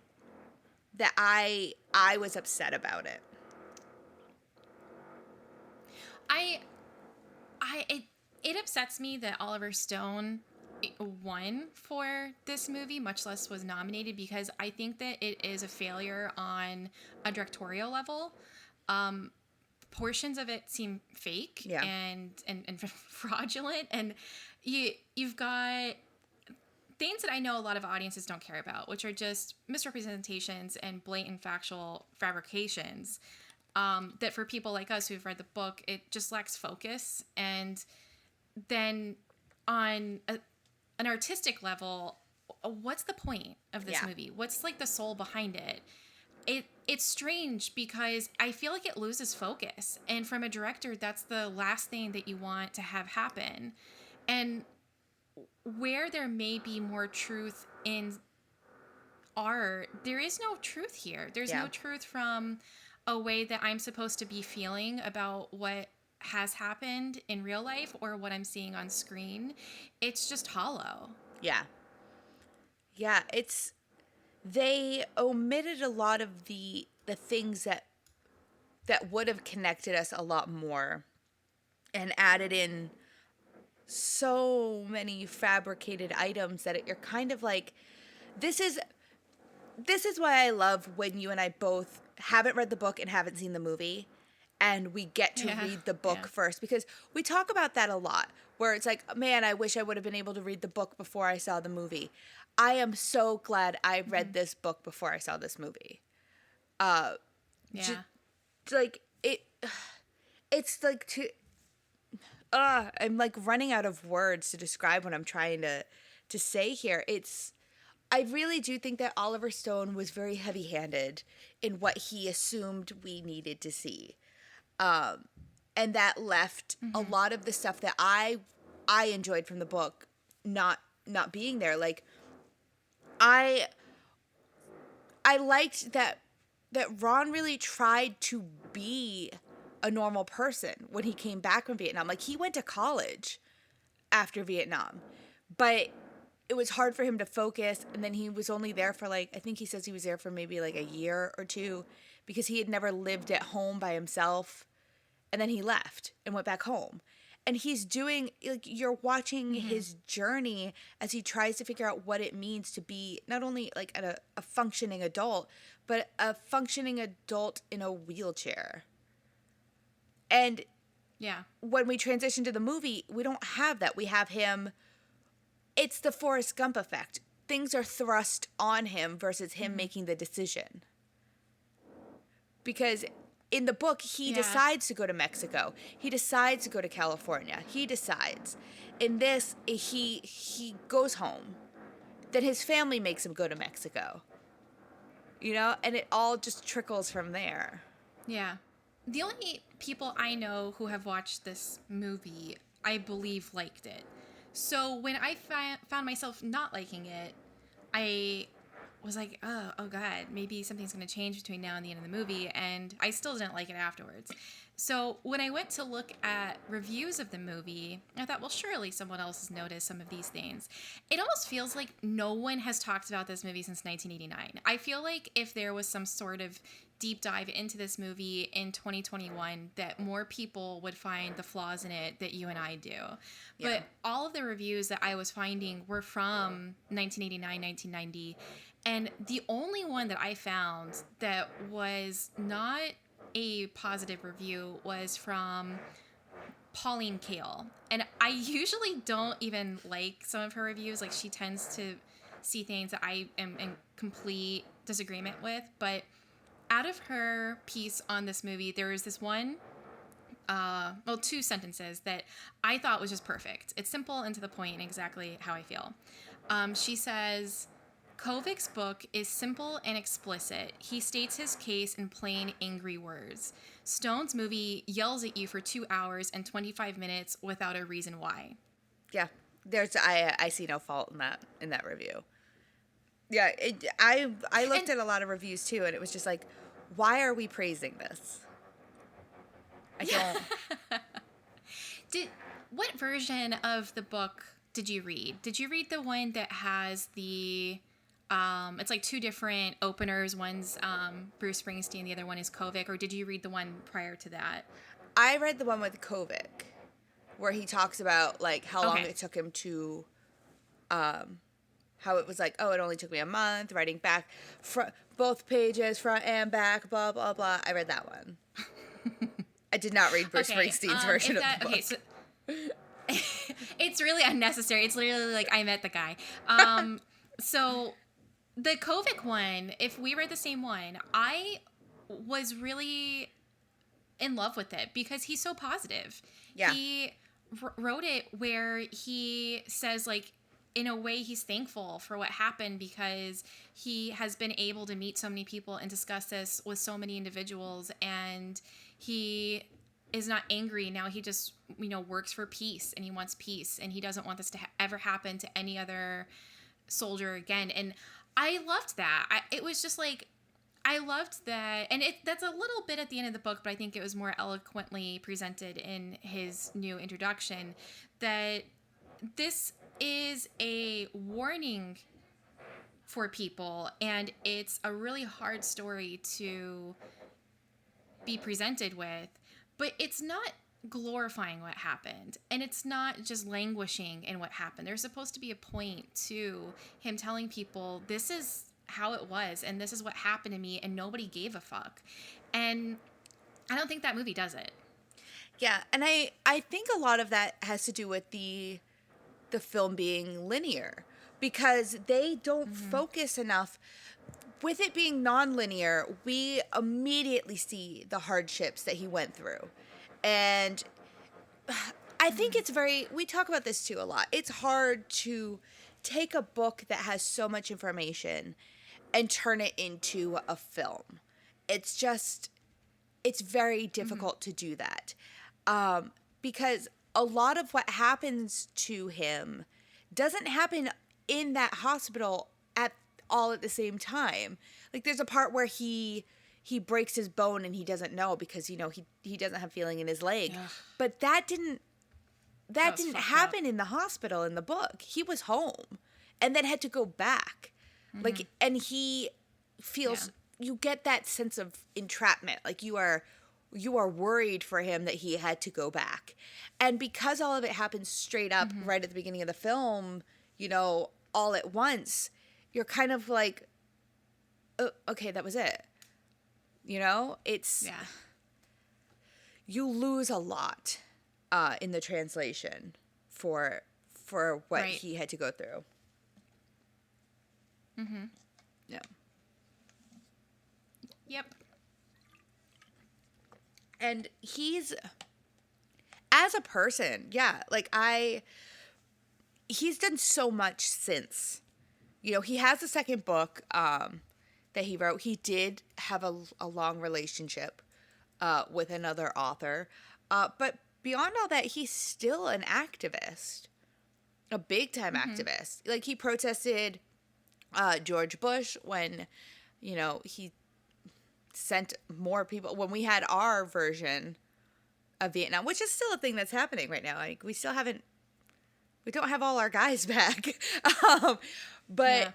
that I was upset about it. It upsets me that Oliver Stone won for this movie, much less was nominated, because I think that it is a failure on a directorial level. Portions of it seem fake and fraudulent, and you've got things that I know a lot of audiences don't care about, which are just misrepresentations and blatant factual fabrications. That for people like us who've read the book, it just lacks focus. And then on an artistic level, what's the point of this movie? What's like the soul behind it? It's strange because I feel like it loses focus. And from a director, that's the last thing that you want to have happen. And where there may be more truth in art, there is no truth here. There's no truth from a way that I'm supposed to be feeling about what has happened in real life or what I'm seeing on screen. It's just hollow. Yeah, they omitted a lot of the things that would have connected us a lot more, and added in so many fabricated items that you're kind of like, this is why I love when you and I both haven't read the book and haven't seen the movie, and we get to Yeah. read the Yeah. book first, because we talk about that a lot, where it's like, man, I wish I would have been able to read the book before I saw the movie. I am so glad I read this book before I saw this movie. Just Yeah. like it's like I'm like running out of words to describe what I'm trying to say here. I really do think that Oliver Stone was very heavy-handed in what he assumed we needed to see. And that left a lot of the stuff that I enjoyed from the book not being there. Like I I liked that Ron really tried to be a normal person when he came back from Vietnam. Like he went to college after Vietnam, but it was hard for him to focus, and then he was only there for like, I think he says he was there for maybe like a year or two, because he had never lived at home by himself, and then he left and went back home. And he's doing, like, you're watching his journey as he tries to figure out what it means to be not only like a functioning adult, but a functioning adult in a wheelchair. And Yeah. when we transition to the movie, we don't have that. We have him, it's the Forrest Gump effect. Things are thrust on him versus him making the decision. Because in the book, he Yeah. decides to go to Mexico. He decides to go to California. He decides. In this, he goes home. Then his family makes him go to Mexico. You know? And it all just trickles from there. Yeah. The only people I know who have watched this movie, I believe, liked it. So when I found myself not liking it, I was like, oh God, maybe something's going to change between now and the end of the movie. And I still didn't like it afterwards. So when I went to look at reviews of the movie, I thought, well, surely someone else has noticed some of these things. It almost feels like no one has talked about this movie since 1989. I feel like if there was some sort of deep dive into this movie in 2021, that more people would find the flaws in it that you and I do. Yeah. But all of the reviews that I was finding were from 1989, 1990. And the only one that I found that was not a positive review was from Pauline Kael. And I usually don't even like some of her reviews. Like, she tends to see things that I am in complete disagreement with. But out of her piece on this movie, there was this one, two sentences that I thought was just perfect. It's simple and to the point and exactly how I feel. She says, Kovic's book is simple and explicit. He states his case in plain, angry words. Stone's movie yells at you for 2 hours and 25 minutes without a reason why. Yeah. I see no fault in that review. Yeah, I looked at a lot of reviews too, and it was just like, why are we praising this? I don't. What version of the book did you read? Did you read the one that has the it's like two different openers? One's Bruce Springsteen, the other one is Kovic, or did you read the one prior to that? I read the one with Kovic, where he talks about like how long it took him to how it was like, oh, it only took me a month writing back both pages, front and back, blah, blah, blah. I read that one. I did not read Bruce Springsteen's version of the book. Okay, so it's really unnecessary. It's literally like, I met the guy. So the Kovic one, if we read the same one, I was really in love with it because he's so positive. Yeah. He wrote it where he says, like, in a way, he's thankful for what happened because he has been able to meet so many people and discuss this with so many individuals, and he is not angry now. He just, works for peace, and he wants peace, and he doesn't want this to ever happen to any other soldier again. And I loved that. It was just like, I loved that, and that's a little bit at the end of the book, but I think it was more eloquently presented in his new introduction, that this is a warning for people, and it's a really hard story to be presented with, but it's not glorifying what happened, and it's not just languishing in what happened. There's supposed to be a point to him telling people, this is how it was, and this is what happened to me, and nobody gave a fuck. And I don't think that movie does it. Yeah, and I think a lot of that has to do with the film being linear, because they don't focus enough. With it being non-linear, we immediately see the hardships that he went through. And I think it's very, we talk about this too a lot. It's hard to take a book that has so much information and turn it into a film. It's just, it's very difficult to do that. Because a lot of what happens to him doesn't happen in that hospital at the same time. Like, there's a part where he breaks his bone and he doesn't know because, you know, he doesn't have feeling in his leg. Ugh. But that didn't That was fucked happen up. in the hospital in the book. He was home and then had to go back. Like, and he feels, you get that sense of entrapment. Like, you are worried for him that he had to go back. And because all of it happens straight up right at the beginning of the film, you know, all at once, you're kind of like, oh, okay, that was it. You know, it's, Yeah. you lose a lot in the translation for what Right. he had to go through. Yeah. Yep. And he's, as a person, yeah, like he's done so much since. You know, he has a second book that he wrote. He did have a long relationship with another author. But beyond all that, he's still an activist, a big-time activist. Like, he protested George Bush when, you know, he sent more people, when we had our version of Vietnam, which is still a thing that's happening right now. Like, we don't have all our guys back. But Yeah.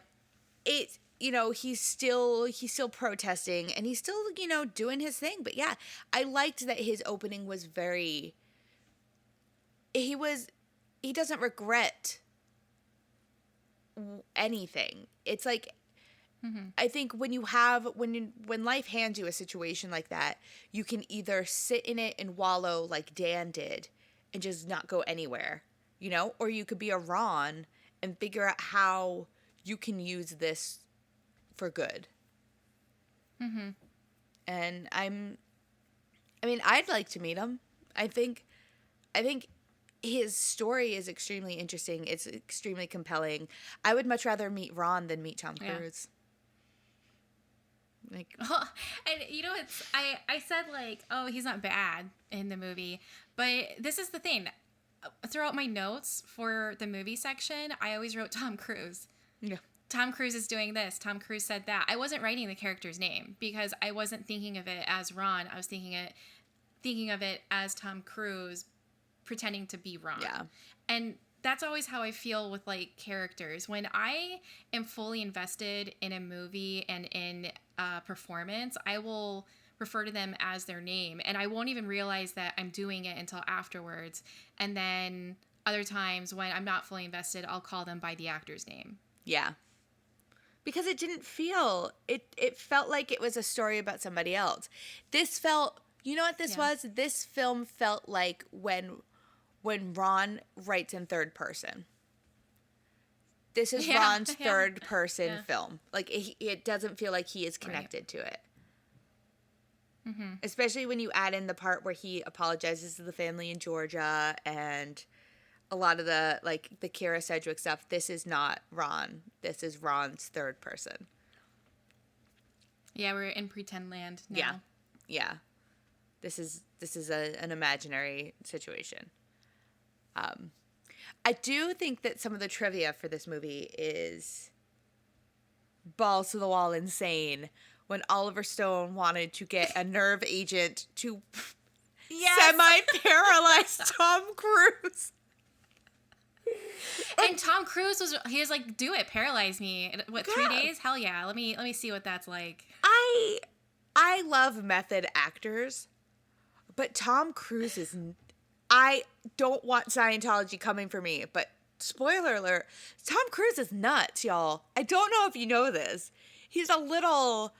it's, you know, he's still protesting and he's still, you know, doing his thing. But yeah, I liked that his opening was very, he doesn't regret anything. It's like, I think when life hands you a situation like that, you can either sit in it and wallow like Dan did and just not go anywhere, you know, or you could be a Ron and figure out how you can use this for good. And I'd like to meet him. I think his story is extremely interesting. It's extremely compelling. I would much rather meet Ron than meet Tom Yeah. Cruise. Like, And you know, I said like, oh, he's not bad in the movie, but this is the thing. Throughout my notes for the movie section, I always wrote Tom Cruise. yeah. Tom Cruise is doing this. Tom Cruise said that. I wasn't writing the character's name because I wasn't thinking of it as Ron. I was thinking of it as Tom Cruise pretending to be Ron. Yeah. And that's always how I feel with like characters. When I am fully invested in a movie and in a performance, I will refer to them as their name, and I won't even realize that I'm doing it until afterwards. And then other times when I'm not fully invested, I'll call them by the actor's name. Yeah. Because it didn't feel, it felt like it was a story about somebody else. This felt, you know what this Yeah. was? This film felt like when Ron writes in third person. This is Yeah, Ron's yeah. third person Yeah. film. Like, it doesn't feel like he is connected to it. Especially when you add in the part where he apologizes to the family in Georgia and a lot of the, like, the Kira Sedgwick stuff. This is not Ron. This is Ron's third person. Yeah, we're in pretend land now. Yeah. Yeah. This is an imaginary situation. I do think that some of the trivia for this movie is balls to the wall insane when Oliver Stone wanted to get a nerve agent to semi-paralyze Tom Cruise. And Tom Cruise he was like, do it, paralyze me. What, 3 Yeah. days? Hell yeah. Let me see what that's like. I love method actors, but Tom Cruise is, I don't want Scientology coming for me, but spoiler alert, Tom Cruise is nuts, y'all. I don't know if you know this. He's a little,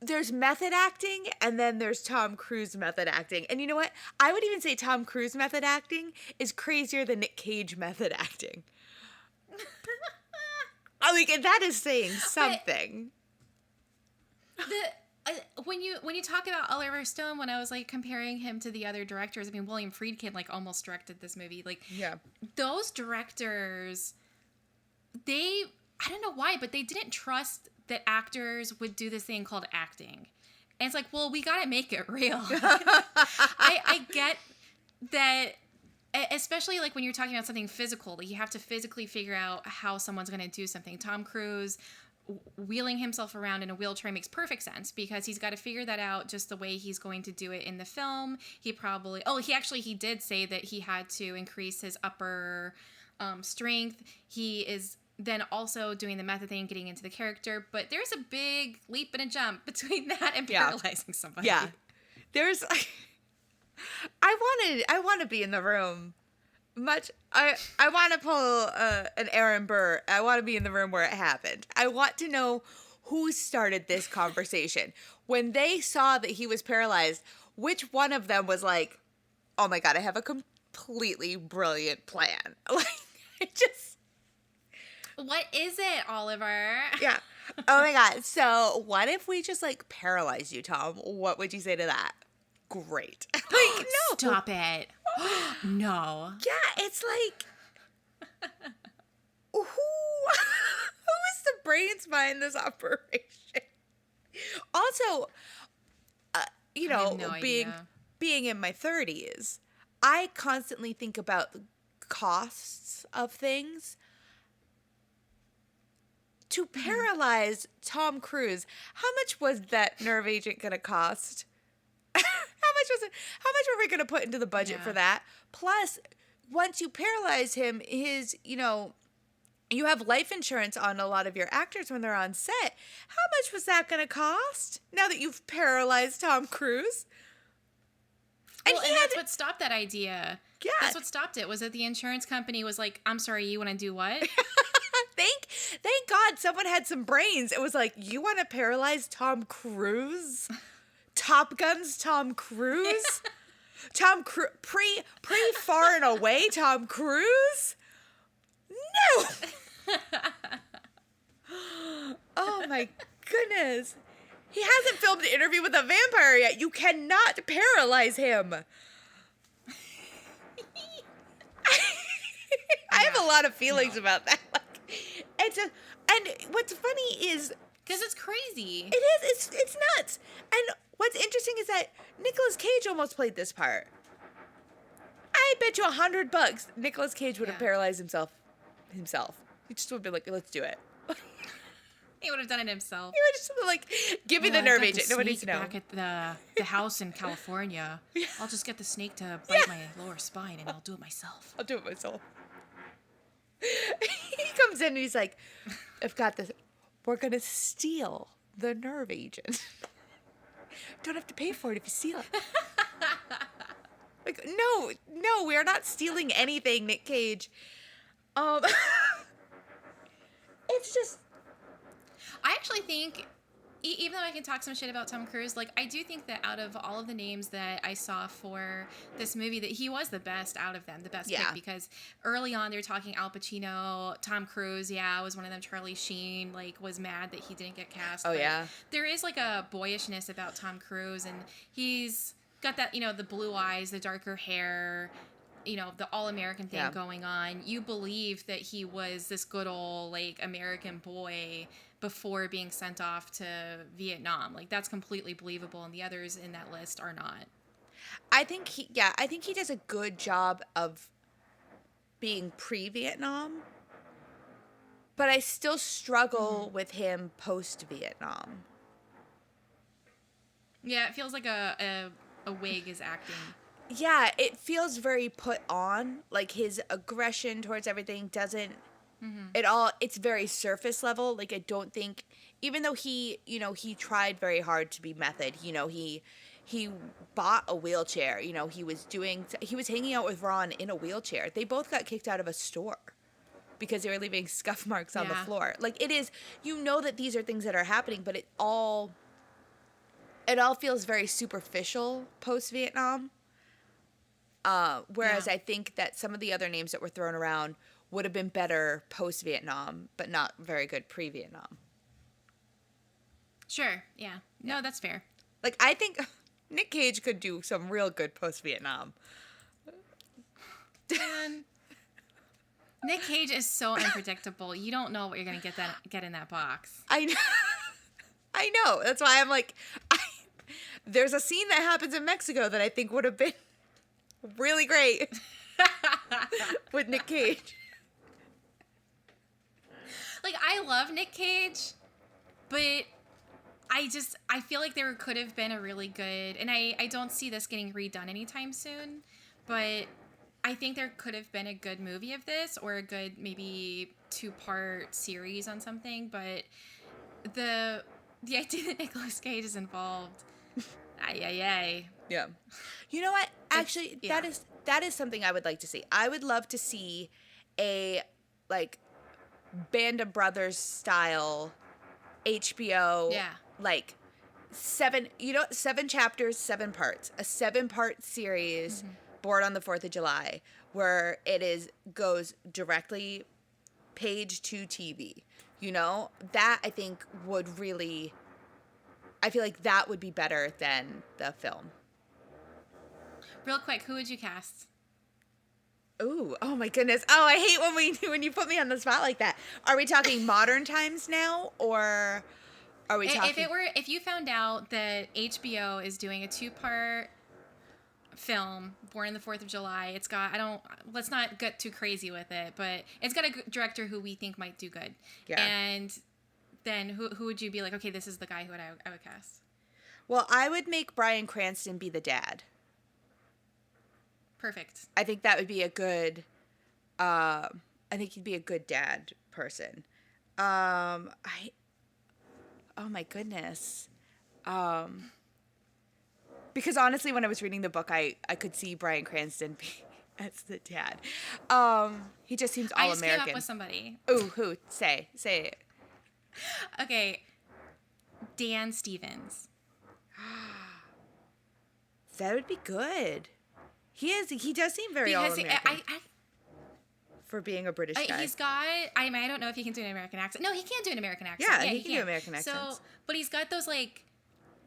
there's method acting, and then there's Tom Cruise method acting. And you know what? I would even say Tom Cruise method acting is crazier than Nick Cage method acting. I mean, and that is saying something. When you talk about Oliver Stone, when I was like comparing him to the other directors, I mean, William Friedkin like almost directed this movie. Like, Yeah. those directors, I don't know why, but they didn't trust that actors would do this thing called acting. And it's like, well, we got to make it real. I get that, especially like when you're talking about something physical, like you have to physically figure out how someone's going to do something. Tom Cruise wheeling himself around in a wheelchair makes perfect sense because he's got to figure that out just the way he's going to do it in the film. He did say that he had to increase his upper strength. He is then also doing the method thing, getting into the character, but there's a big leap and a jump between that and paralyzing somebody. Yeah. There's I want to be in the room. I want to pull an Aaron Burr. I want to be in the room where it happened. I want to know who started this conversation. When they saw that he was paralyzed, which one of them was like, "Oh my God, I have a completely brilliant plan." Like, what is it, Oliver? Yeah. Oh my God. So what if we just like paralyze you, Tom? What would you say to that? Great. Like, no. Stop it. No. Yeah, it's like, who is the brains behind this operation? Also, you know, being in my 30s, I constantly think about the costs of things. To paralyze Tom Cruise, how much was that nerve agent going to cost? How much were we going to put into the budget for that? Plus, once you paralyze him, you have life insurance on a lot of your actors when they're on set. How much was that going to cost now that you've paralyzed Tom Cruise? And that's what stopped that idea. Yeah. That's what stopped it, was that the insurance company was like, I'm sorry, you want to do what? Thank God someone had some brains. It was like, you want to paralyze Tom Cruise? Top Gun's Tom Cruise? Tom Cruise, pre Far and Away Tom Cruise? No! Oh my goodness. He hasn't filmed an interview with a vampire yet. You cannot paralyze him. I have a lot of feelings about that. And what's funny is, because it's crazy. It is. It's nuts. And what's interesting is that Nicolas Cage almost played this part. I bet you $100 Nicolas Cage would have paralyzed himself. He just would have been like, let's do it. He would have done it himself. He would just have like, give me the nerve agent. Nobody needs to know. Back at the house in California. Yeah. I'll just get the snake to bite my lower spine and I'll do it myself. He comes in and he's like, I've got this. We're going to steal the nerve agent. Don't have to pay for it if you steal it. Like, no, we are not stealing anything, Nick Cage. It's just, I actually think, even though I can talk some shit about Tom Cruise, like, I do think that out of all of the names that I saw for this movie, that he was the best out of them, the best pick, because early on they were talking Al Pacino, Tom Cruise, was one of them. Charlie Sheen, like, was mad that he didn't get cast. Oh, yeah. There is, like, a boyishness about Tom Cruise, and he's got that, the blue eyes, the darker hair, the all-American thing going on. You believe that he was this good old, like, American boy before being sent off to Vietnam. Like, that's completely believable, and the others in that list are not. I think he does a good job of being pre-Vietnam, but I still struggle with him post-Vietnam. Yeah, it feels like a wig is acting. Yeah, it feels very put on. Like, his aggression towards everything doesn't it's very surface level. Like, I don't think, even though he tried very hard to be method, he bought a wheelchair, he was hanging out with Ron in a wheelchair. They both got kicked out of a store because they were leaving scuff marks on the floor. Like, it is, that these are things that are happening, but it all it all feels very superficial post-Vietnam. Whereas Yeah. I think that some of the other names that were thrown around would have been better post-Vietnam, but not very good pre-Vietnam. Sure. Yeah. Yeah. No, that's fair. Like, I think Nick Cage could do some real good post-Vietnam. Man, Nick Cage is so unpredictable. You don't know what you're gonna get in that box. I know. I know. That's why I'm like, there's a scene that happens in Mexico that I think would have been really great with Nick Cage. Like, I love Nick Cage, but I feel like there could have been a really good, and I don't see this getting redone anytime soon, but I think there could have been a good movie of this, or a good maybe 2-part series on something, but the idea that Nicolas Cage is involved, ay. Yeah. You know what? Actually, yeah. that is something I would like to see. I would love to see a, like, Band of Brothers style HBO, Yeah. like 7 chapters, 7 parts, a 7-part series born on the 4th of July, where goes directly page to TV. You know, that I think would really, I feel like that would be better than the film. Real quick, who would you cast? Ooh, oh my goodness. Oh, I hate when you put me on the spot like that. Are we talking modern times now, or are we talking? If you found out that HBO is doing a 2-part film, Born on the 4th of July, let's not get too crazy with it, but it's got a director who we think might do good. Yeah. And then who would you be like, okay, this is the guy who I would cast? Well, I would make Bryan Cranston be the dad. Perfect. I think that would be a good, I think he'd be a good dad person. Oh my goodness. Because honestly, when I was reading the book, I could see Bryan Cranston be as the dad. He just seems all I just American. came up with somebody. Ooh, who? Say it. Okay. Dan Stevens. That would be good. He does seem very Because all-American for being a British guy. he's got, I don't know if he can do an American accent. No, he can't do an American accent. Yeah, he can do American accents. So, but he's got those, like,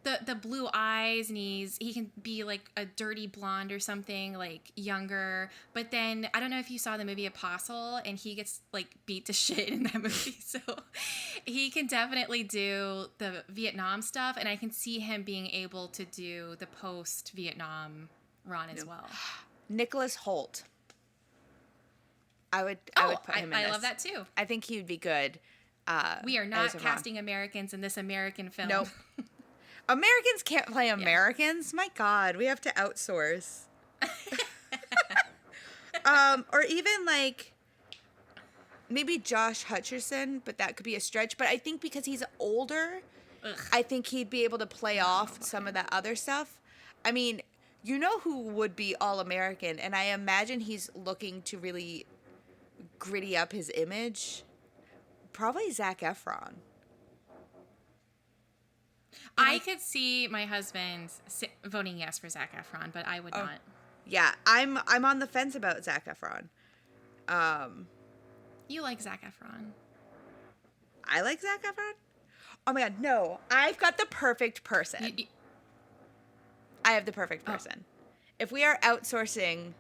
the blue eyes, and he can be, like, a dirty blonde or something, like, younger. But then, I don't know if you saw the movie Apostle, and he gets, like, beat to shit in that movie. So he can definitely do the Vietnam stuff, and I can see him being able to do the post-Vietnam run as well. Nicholas Hoult. I would put him in this. I love that too. I think he would be good. We are not casting Americans in this American film. Nope. Americans can't play Americans. Yeah. My God, we have to outsource. Or even like maybe Josh Hutcherson, but that could be a stretch. But I think because he's older, I think he'd be able to play off some of that other stuff. I mean, you know who would be all American, and I imagine he's looking to really gritty up his image. Probably Zac Efron. I could see my husband voting yes for Zac Efron, but I would not. Yeah, I'm on the fence about Zac Efron. You like Zac Efron? I like Zac Efron? Oh my God, no! I've got the perfect person. I have the perfect person. If we are outsourcing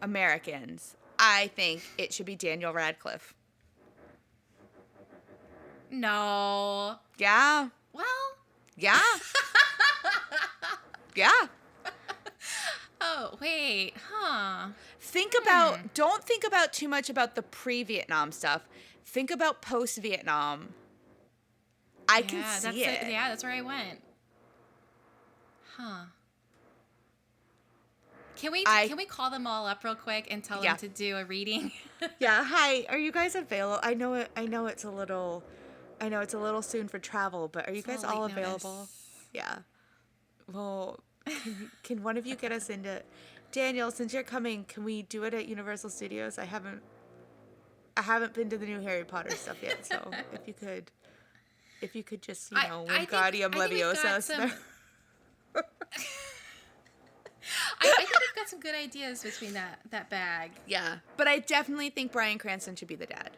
Americans, I think it should be Daniel Radcliffe. No. Yeah. Well. Yeah. Yeah. Oh, wait. Huh. Don't think about too much about the pre-Vietnam stuff. Think about post-Vietnam. I can see it. Yeah, that's where I went. Huh. Can we call them all up real quick and tell them to do a reading? Yeah. Hi. Are you guys available? I know it's a little soon for travel, but are you guys all available? Notice. Yeah. Well, can one of you get us into Daniel? Since you're coming, can we do it at Universal Studios? I haven't been to the new Harry Potter stuff yet, so if you could just Wingardium Leviosa. I think you've got some good ideas between that bag. Yeah, but I definitely think Bryan Cranston should be the dad.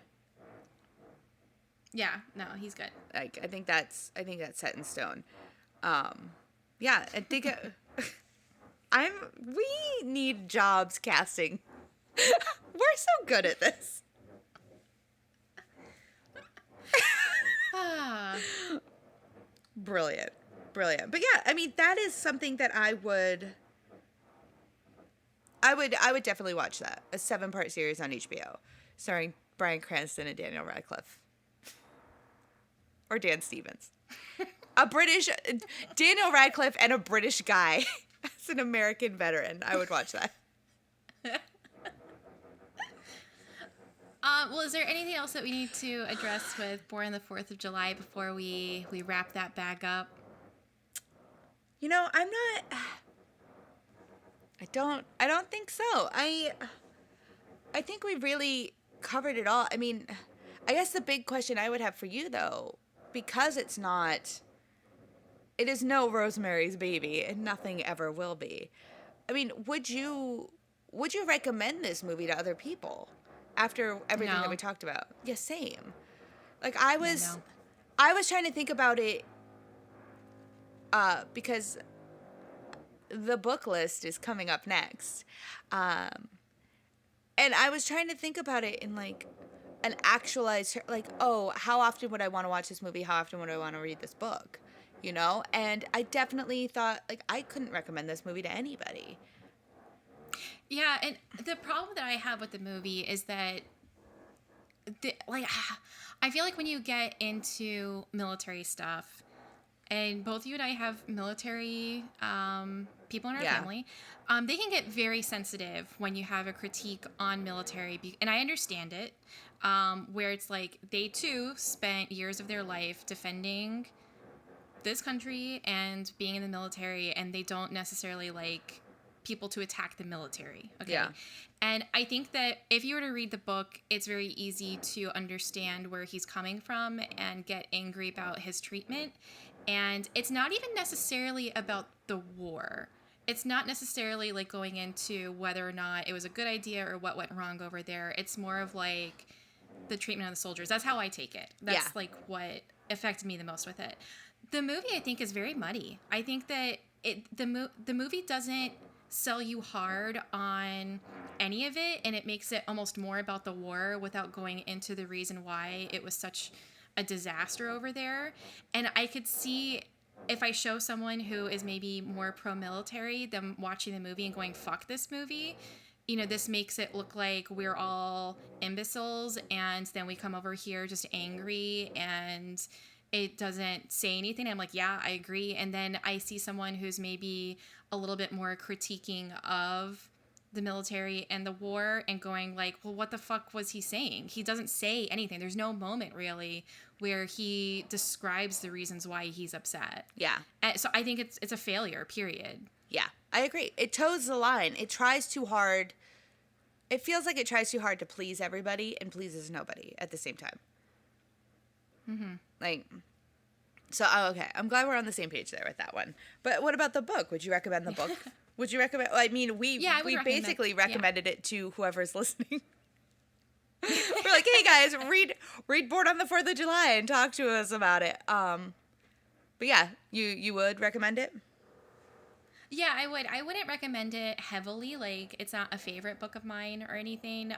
Yeah, no, he's good. Like, I think that's set in stone. Yeah, I think we need jobs casting. We're so good at this. Brilliant. But yeah, I mean, that is something that I would definitely watch that. A 7-part series on HBO starring Bryan Cranston and Daniel Radcliffe. Or Dan Stevens. Daniel Radcliffe and a British guy as an American veteran. I would watch that. Well, is there anything else that we need to address with Born on the 4th of July before we wrap that bag up? You know, I don't think so. I think we really covered it all. I mean, I guess the big question I would have for you, though, because it is no Rosemary's Baby and nothing ever will be. I mean, would you recommend this movie to other people after everything that we talked about? Yeah, same. Like, I was trying to think about it because the book list is coming up next. And I was trying to think about it in like an actualized, like, oh, how often would I want to watch this movie? How often would I want to read this book? You know? And I definitely thought, like, I couldn't recommend this movie to anybody. Yeah, and the problem that I have with the movie is that, I feel like when you get into military stuff, and both you and I have military people in our family, they can get very sensitive when you have a critique on military. And I understand it, where it's like they too spent years of their life defending this country and being in the military, and they don't necessarily like people to attack the military. Okay. Yeah. And I think that if you were to read the book, it's very easy to understand where he's coming from and get angry about his treatment. And it's not even necessarily about the war. It's not necessarily like going into whether or not it was a good idea or what went wrong over there. It's more of like the treatment of the soldiers. That's how I take it. That's like what affected me the most with it. The movie, I think, is very muddy. I think that the movie doesn't sell you hard on any of it, and it makes it almost more about the war without going into the reason why it was such a disaster over there. And I could see if I show someone who is maybe more pro-military, them watching the movie and going, fuck this movie, you know, this makes it look like we're all imbeciles, and then we come over here just angry and it doesn't say anything. I'm like, yeah, I agree. And then I see someone who's maybe a little bit more critiquing of the military and the war and going like, well, what the fuck was he saying? He doesn't say anything. There's no moment really where he describes the reasons why he's upset. Yeah. And so I think it's a failure, period. Yeah, I agree. It toes the line. It tries too hard. It feels like it tries too hard to please everybody and pleases nobody at the same time. Mm-hmm. Like, so, okay. I'm glad we're on the same page there with that one. But what about the book? Would you recommend the book? Would you recommend? I mean, we basically recommended it to whoever's listening. We're like, hey guys, read Born on the 4th of July and talk to us about it. But yeah, you would recommend it? Yeah, I would. I wouldn't recommend it heavily. Like, it's not a favorite book of mine or anything.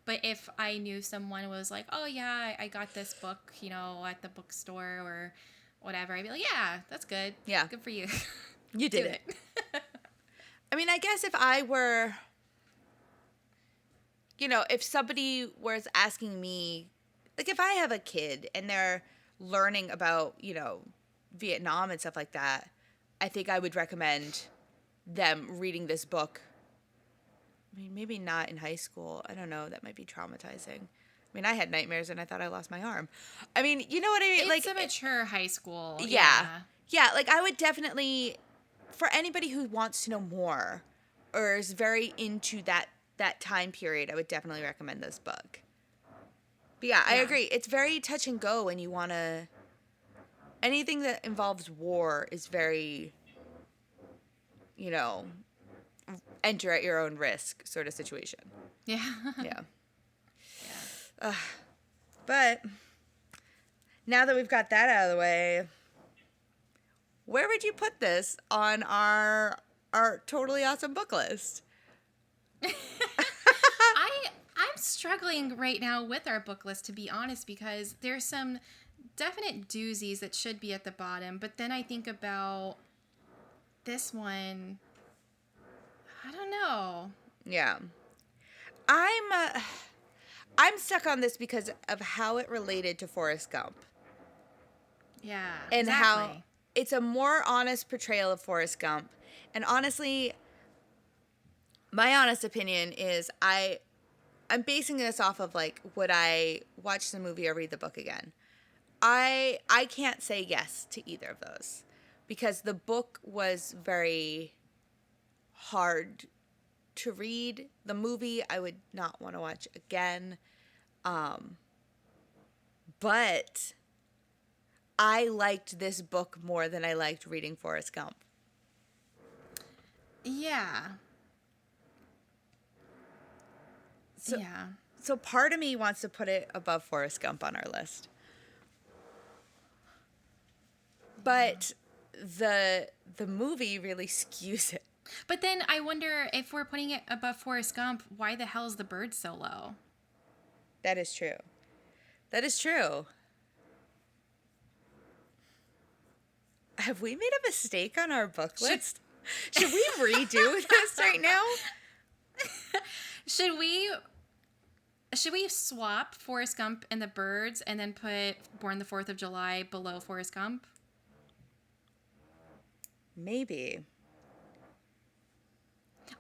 But if I knew someone was like, oh yeah, I got this book, you know, at the bookstore or whatever, I'd be like, yeah, that's good. Yeah. Good for you. You did it. I mean, I guess if I were, you know, if somebody was asking me, like if I have a kid and they're learning about, you know, Vietnam and stuff like that, I think I would recommend them reading this book. I mean, maybe not in high school. I don't know. That might be traumatizing. I mean, I had nightmares and I thought I lost my arm. I mean, you know what I mean? It's like a mature high school. Yeah. Yeah, like I would definitely, for anybody who wants to know more or is very into that time period, I would definitely recommend this book. But yeah, I agree. It's very touch and go and you want to, anything that involves war is very, you know, enter at your own risk sort of situation. Yeah. Yeah. Yeah. But now that we've got that out of the way, where would you put this on our totally awesome book list? I'm struggling right now with our book list, to be honest, because there's some definite doozies that should be at the bottom, but then I think about this one. I don't know. Yeah. I'm stuck on this because of how it related to Forrest Gump. Yeah, And how exactly. it's a more honest portrayal of Forrest Gump. And honestly, my honest opinion is I'm basing this off of like, would I watch the movie or read the book again? I can't say yes to either of those because the book was very hard to read. The movie I would not want to watch again. But I liked this book more than I liked reading Forrest Gump. Yeah. So, Yeah. So part of me wants to put it above Forrest Gump on our list. But the movie really skews it. But then I wonder if we're putting it above Forrest Gump, why the hell is the bird so low? That is true. That is true. Have we made a mistake on our book list? Should we redo this right now? Should we swap Forrest Gump and the birds and then put Born the 4th of July below Forrest Gump? Maybe.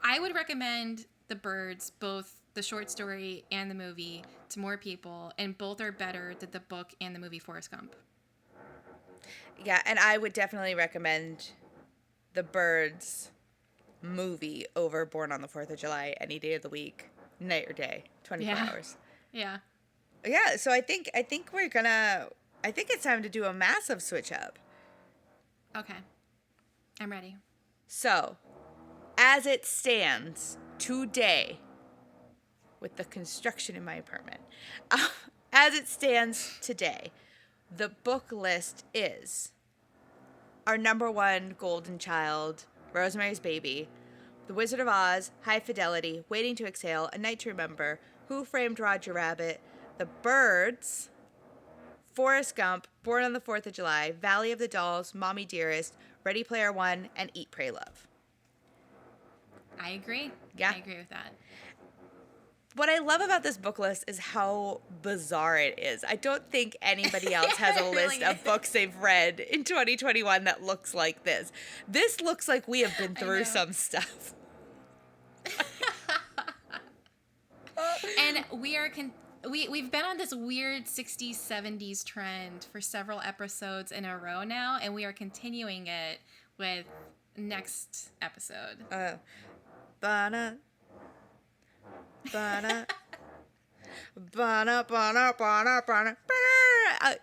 I would recommend the birds, both the short story and the movie, to more people, and both are better than the book and the movie Forrest Gump. Yeah, and I would definitely recommend the Birds movie over Born on the 4th of July any day of the week, night or day, 24 hours. Yeah. Yeah, so I think it's time to do a massive switch up. Okay. I'm ready. So, as it stands today, with the construction in my apartment, as it stands today, the book list is our number one golden child, Rosemary's Baby, The Wizard of Oz, High Fidelity, Waiting to Exhale, A Night to Remember, Who Framed Roger Rabbit, The Birds, Forrest Gump, Born on the 4th of July, Valley of the Dolls, Mommy Dearest, Ready Player One, and Eat, Pray, Love. I agree. Yeah. I agree with that. What I love about this book list is how bizarre it is. I don't think anybody else has a list of books they've read in 2021 that looks like this. This looks like we have been through some stuff. And we've been on this weird 60s, 70s trend for several episodes in a row now, and we are continuing it with next episode. Bana. Bana. Bana, bana, bana, bana.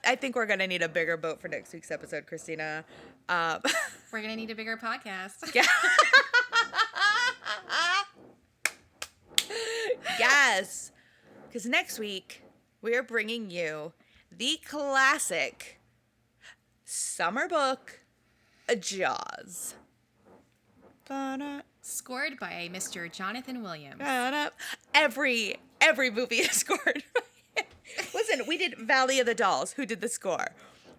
I think we're going to need a bigger boat for next week's episode, Christina. We're going to need a bigger podcast. Yeah. Yes. Because next week, we are bringing you the classic summer book, Jaws. Ba-da, Scored by Mr. Jonathan Williams. ba-da. Every movie is scored by him. Listen, we did Valley of the Dolls. Who did the score?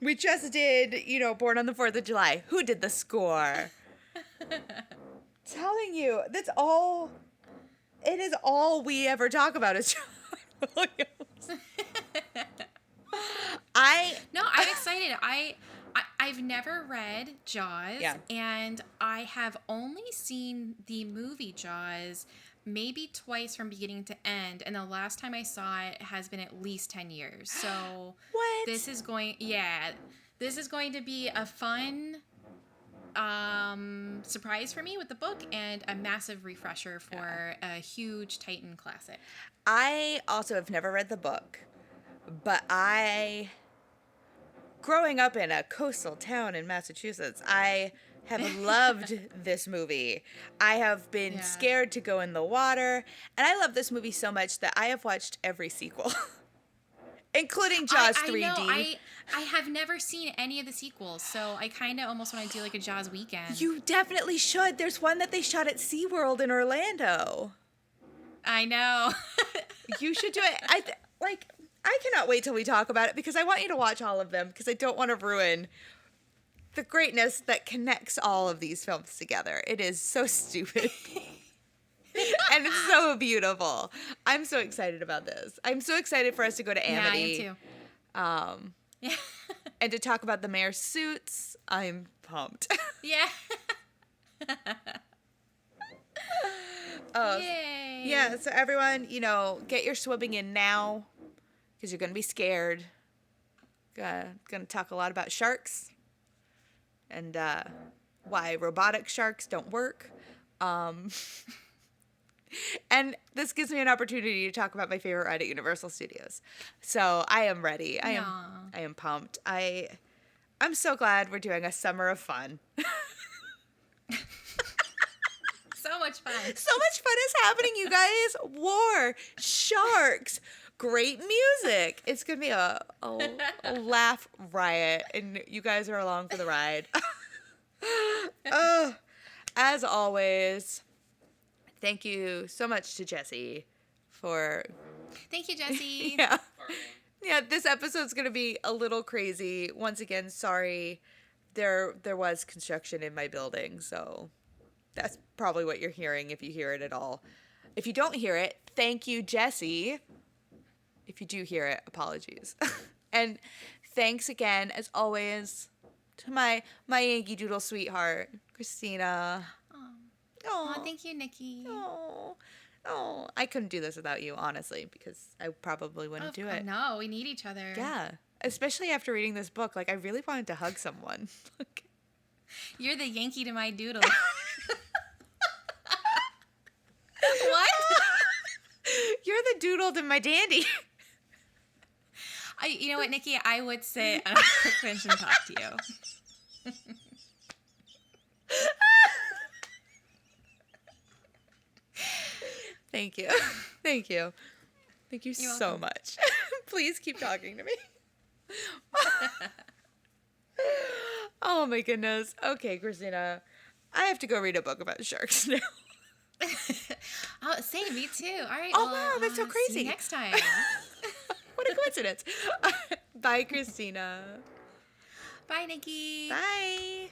We just did, Born on the 4th of July. Who did the score? Telling you, it is all we ever talk about is John Williams. I'm excited. I've never read Jaws, Yeah. and I have only seen the movie Jaws maybe twice from beginning to end, and the last time I saw it has been at least 10 years. So What? this is going to be a fun surprise for me with the book and a massive refresher for a huge Titan classic. I also have never read the book, but growing up in a coastal town in Massachusetts, I have loved this movie. I have been scared to go in the water, and I love this movie so much that I have watched every sequel, including Jaws 3D. I know. I have never seen any of the sequels, so I kind of almost want to do like a Jaws weekend. You definitely should. There's one that they shot at SeaWorld in Orlando. I know. You should do it. I cannot wait till we talk about it because I want you to watch all of them because I don't want to ruin the greatness that connects all of these films together. It is so stupid. And it's so beautiful. I'm so excited about this. I'm so excited for us to go to Amity. Yeah, I am too. Yeah. And to talk about the mayor's suits. I'm pumped. Yeah. Yay. Yeah, so everyone, get your swimming in now because you're going to be scared. Going to talk a lot about sharks and why robotic sharks don't work. And this gives me an opportunity to talk about my favorite ride at Universal Studios. So I am ready. I am pumped. I'm so glad we're doing a summer of fun. So much fun. So much fun is happening, you guys. War, sharks, great music. It's going to be a laugh riot, and you guys are along for the ride. As always, thank you so much to Jessie for... Thank you, Jessie. Yeah, this episode's going to be a little crazy. Once again, sorry. There was construction in my building, so that's probably what you're hearing if you hear it at all. If you don't hear it, thank you, Jessie. If you do hear it, apologies. And thanks again, as always, to my Yankee Doodle sweetheart, Christina. Oh, thank you, Nikki. Oh, I couldn't do this without you, honestly, because I probably wouldn't do it. No, we need each other. Yeah, especially after reading this book. I really wanted to hug someone. You're the Yankee to my Doodle. What? You're the Doodle to my Dandy. You know what, Nikki? I would sit on a park bench and talk to you. Thank you. Thank you. Thank you You're so welcome. much. Please keep talking to me. Oh my goodness. Okay, Christina. I have to go read a book about sharks now. Oh, same, me too. All right. Oh, wow, that's so crazy. See you next time. What a coincidence. Bye, Christina. Bye, Nikki. Bye.